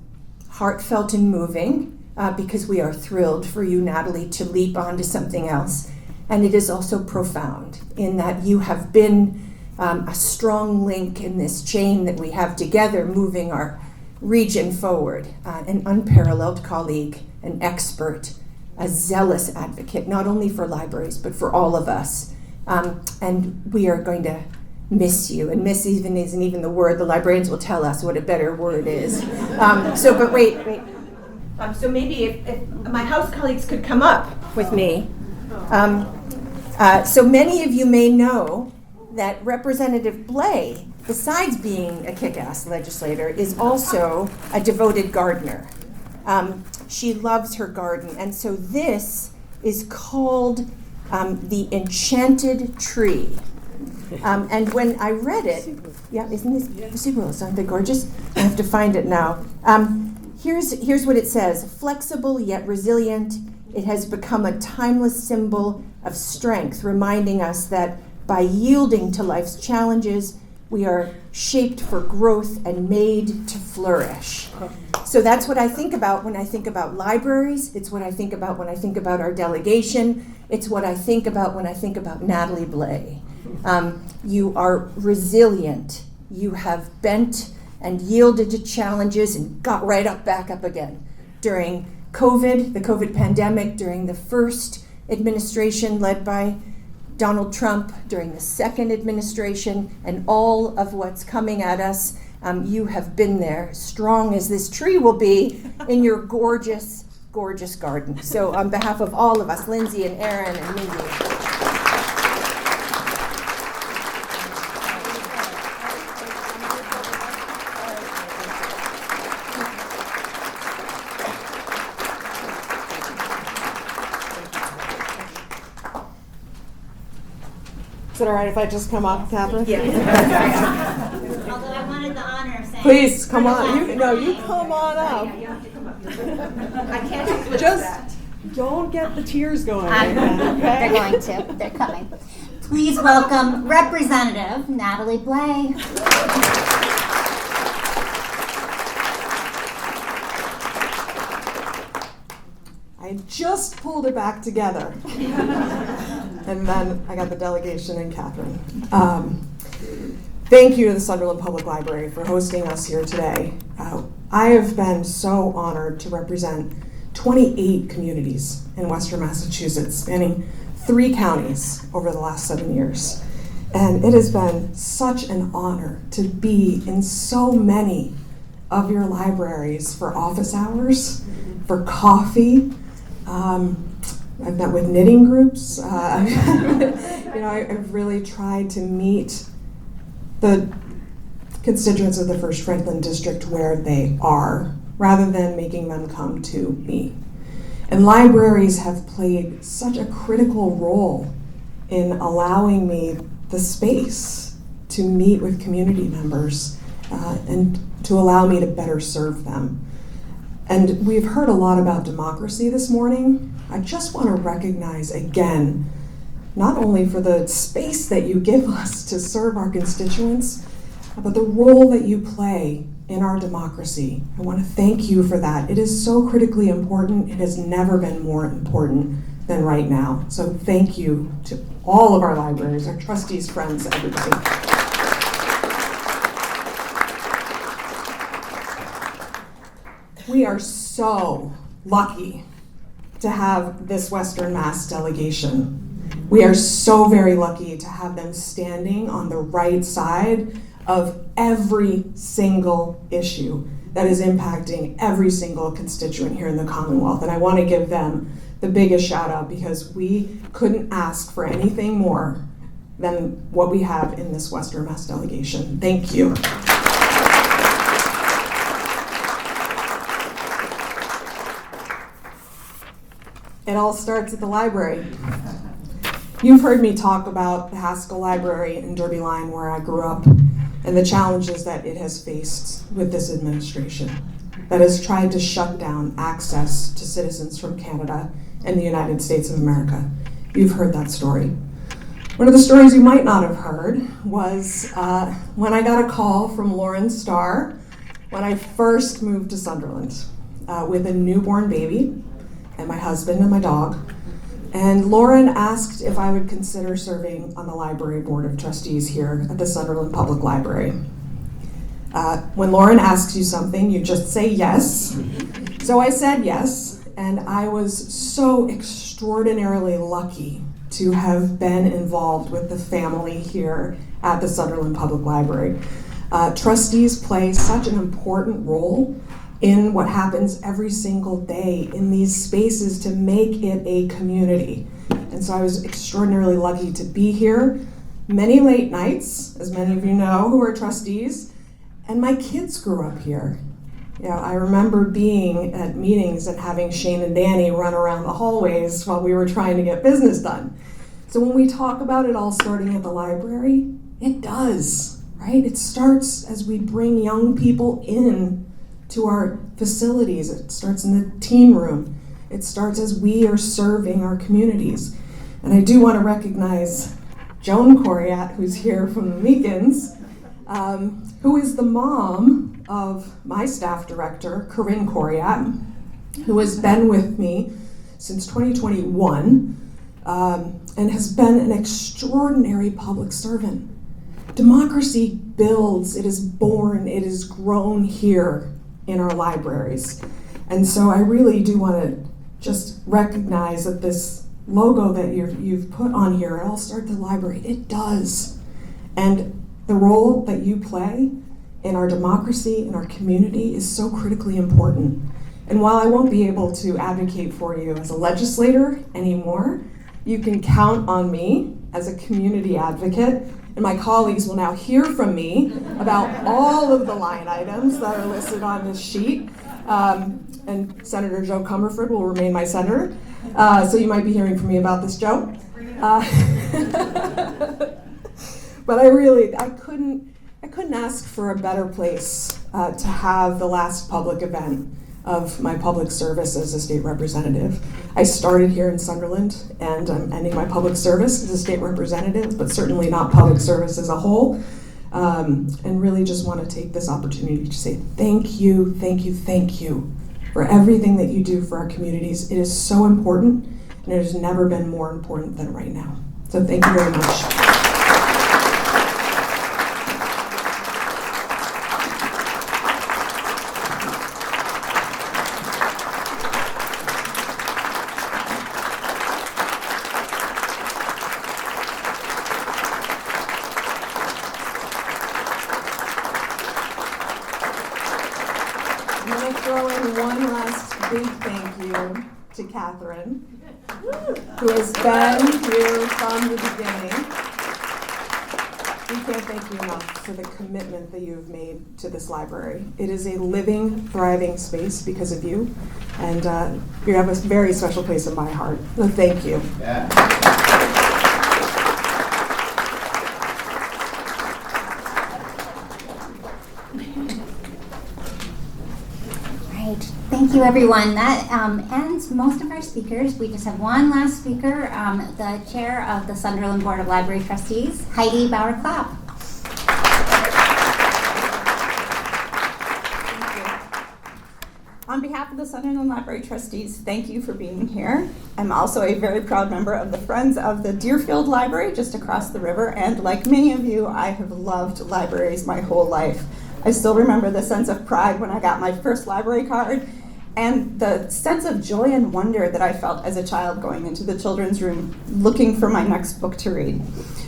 S12: heartfelt and moving, because we are thrilled for you, Natalie, to leap onto something else. And it is also profound in that you have been a strong link in this chain that we have together moving our region forward. An unparalleled colleague, an expert, a zealous advocate, not only for libraries, but for all of us. And we are going to miss you. And miss even isn't even the word. The librarians will tell us what a better word is. But wait. So maybe if my House colleagues could come up with me. So many of you may know that Representative Blais, besides being a kick-ass legislator, is also a devoted gardener. She loves her garden, and so this is called The Enchanted Tree. And when I read it, yeah, isn't they gorgeous? I have to find it now. Here's what it says: flexible yet resilient, it has become a timeless symbol of strength, reminding us that by yielding to life's challenges, we are shaped for growth and made to flourish. So that's what I think about when I think about libraries. It's what I think about when I think about our delegation. It's what I think about when I think about Natalie Blais. You are resilient. You have bent and yielded to challenges and got right back up again. During COVID, the COVID pandemic, during the first administration led by Donald Trump, during the second administration, and all of what's coming at us, you have been there, strong as this tree will be in your gorgeous, gorgeous garden. So on behalf of all of us, Lindsay and Aaron and Mindy.
S13: Is it all right if I just come up, Catherine?
S12: Yeah.
S1: Although I wanted the honor of saying.
S13: Please, come on. You come on up.
S12: I can't
S13: Just don't get the tears going.
S1: They're going to. They're coming. Please welcome Representative Natalie Blais.
S13: I just pulled it back together. And then I got the delegation and Catherine. Thank you to the Sunderland Public Library for hosting us here today. I have been so honored to represent 28 communities in Western Massachusetts, spanning 3 counties over the last 7 years. And it has been such an honor to be in so many of your libraries for office hours, for coffee. I've met with knitting groups. I've really tried to meet the constituents of the First Franklin District where they are, rather than making them come to me. And libraries have played such a critical role in allowing me the space to meet with community members and to allow me to better serve them. And we've heard a lot about democracy this morning. I just want to recognize again, not only for the space that you give us to serve our constituents, but the role that you play in our democracy. I want to thank you for that. It is so critically important. It has never been more important than right now. So thank you to all of our libraries, our trustees, friends, everybody. We are so lucky to have this Western Mass delegation. We are so very lucky to have them standing on the right side of every single issue that is impacting every single constituent here in the Commonwealth. And I want to give them the biggest shout out because we couldn't ask for anything more than what we have in this Western Mass delegation. Thank you. It all starts at the library. You've heard me talk about the Haskell Library in Derby Line, where I grew up, and the challenges that it has faced with this administration that has tried to shut down access to citizens from Canada and the United States of America. You've heard that story. One of the stories you might not have heard was when I got a call from Lauren Starr when I first moved to Sunderland with a newborn baby and my husband and my dog. And Lauren asked if I would consider serving on the library board of trustees here at the Sunderland Public Library. When Lauren asks you something, you just say yes. So I said yes, and I was so extraordinarily lucky to have been involved with the family here at the Sunderland Public Library. Trustees play such an important role in what happens every single day in these spaces to make it a community. And so I was extraordinarily lucky to be here. Many late nights, as many of you know who are trustees, and my kids grew up here. You know, I remember being at meetings and having Shane and Danny run around the hallways while we were trying to get business done. So when we talk about it all starting at the library, it does, right? It starts as we bring young people in to our facilities. It starts in the teen room. It starts as we are serving our communities. And I do want to recognize Joan Coriat, who's here from the Meekins, who is the mom of my staff director, Corinne Coriat, who has been with me since 2021 and has been an extraordinary public servant. Democracy builds, it is born, it is grown here in our libraries. And so I really do want to just recognize that this logo that you've put on here, it all starts at the library. It does. And the role that you play in our democracy, in our community, is so critically important. And while I won't be able to advocate for you as a legislator anymore, you can count on me as a community advocate. And my colleagues will now hear from me about all of the line items that are listed on this sheet. And Senator Joe Comerford will remain my senator. So you might be hearing from me about this, Joe. But I couldn't ask for a better place to have the last public event of my public service as a state representative. I started here in Sunderland, and I'm ending my public service as a state representative, but certainly not public service as a whole. And really just want to take this opportunity to say thank you, thank you, thank you for everything that you do for our communities. It is so important, and it has never been more important than right now. So thank you very much. To Catherine, who has been here from the beginning. We can't thank you enough for the commitment that you have made to this library. It is a living, thriving space because of you, and you have a very special place in my heart. So thank you. Yeah.
S1: Thank you, everyone. That ends most of our speakers. We just have one last speaker, the chair of the Sunderland Board of Library Trustees, Heidi Bauer-Clapp.
S14: On behalf of the Sunderland Library Trustees, thank you for being here. I'm also a very proud member of the Friends of the Deerfield Library just across the river, and like many of you, I have loved libraries my whole life. I still remember the sense of pride when I got my first library card, and the sense of joy and wonder that I felt as a child going into the children's room looking for my next book to read.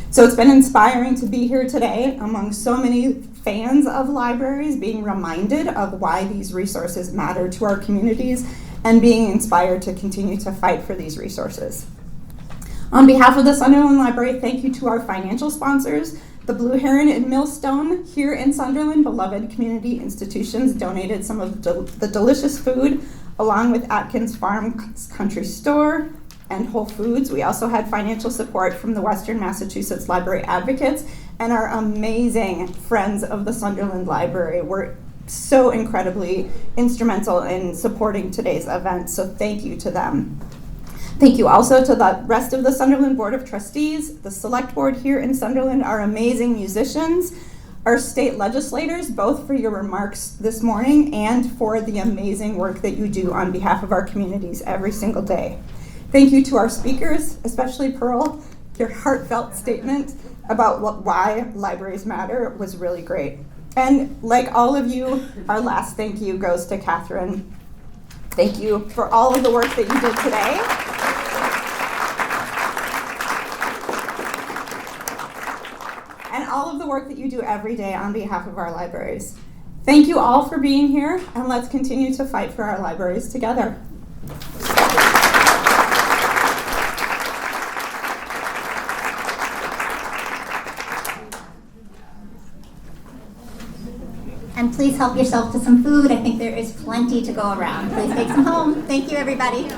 S14: So it's been inspiring to be here today among so many fans of libraries, being reminded of why these resources matter to our communities and being inspired to continue to fight for these resources. On behalf of the Sunderland Library, thank you to our financial sponsors. The Blue Heron and Millstone here in Sunderland, beloved community institutions, donated some of the delicious food along with Atkins Farm Country Store and Whole Foods. We also had financial support from the Western Massachusetts Library Advocates and our amazing friends of the Sunderland Library were so incredibly instrumental in supporting today's event, so thank you to them. Thank you also to the rest of the Sunderland Board of Trustees, the Select Board here in Sunderland, our amazing musicians, our state legislators, both for your remarks this morning and for the amazing work that you do on behalf of our communities every single day. Thank you to our speakers, especially Pearl. Your heartfelt statement about why libraries matter was really great. And like all of you, our last thank you goes to Catherine. Thank you for all of the work that you did today. And all of the work that you do every day on behalf of our libraries. Thank you all for being here, and let's continue to fight for our libraries together.
S1: And please help yourself to some food. I think there is plenty to go around. Please take some home. Thank you, everybody.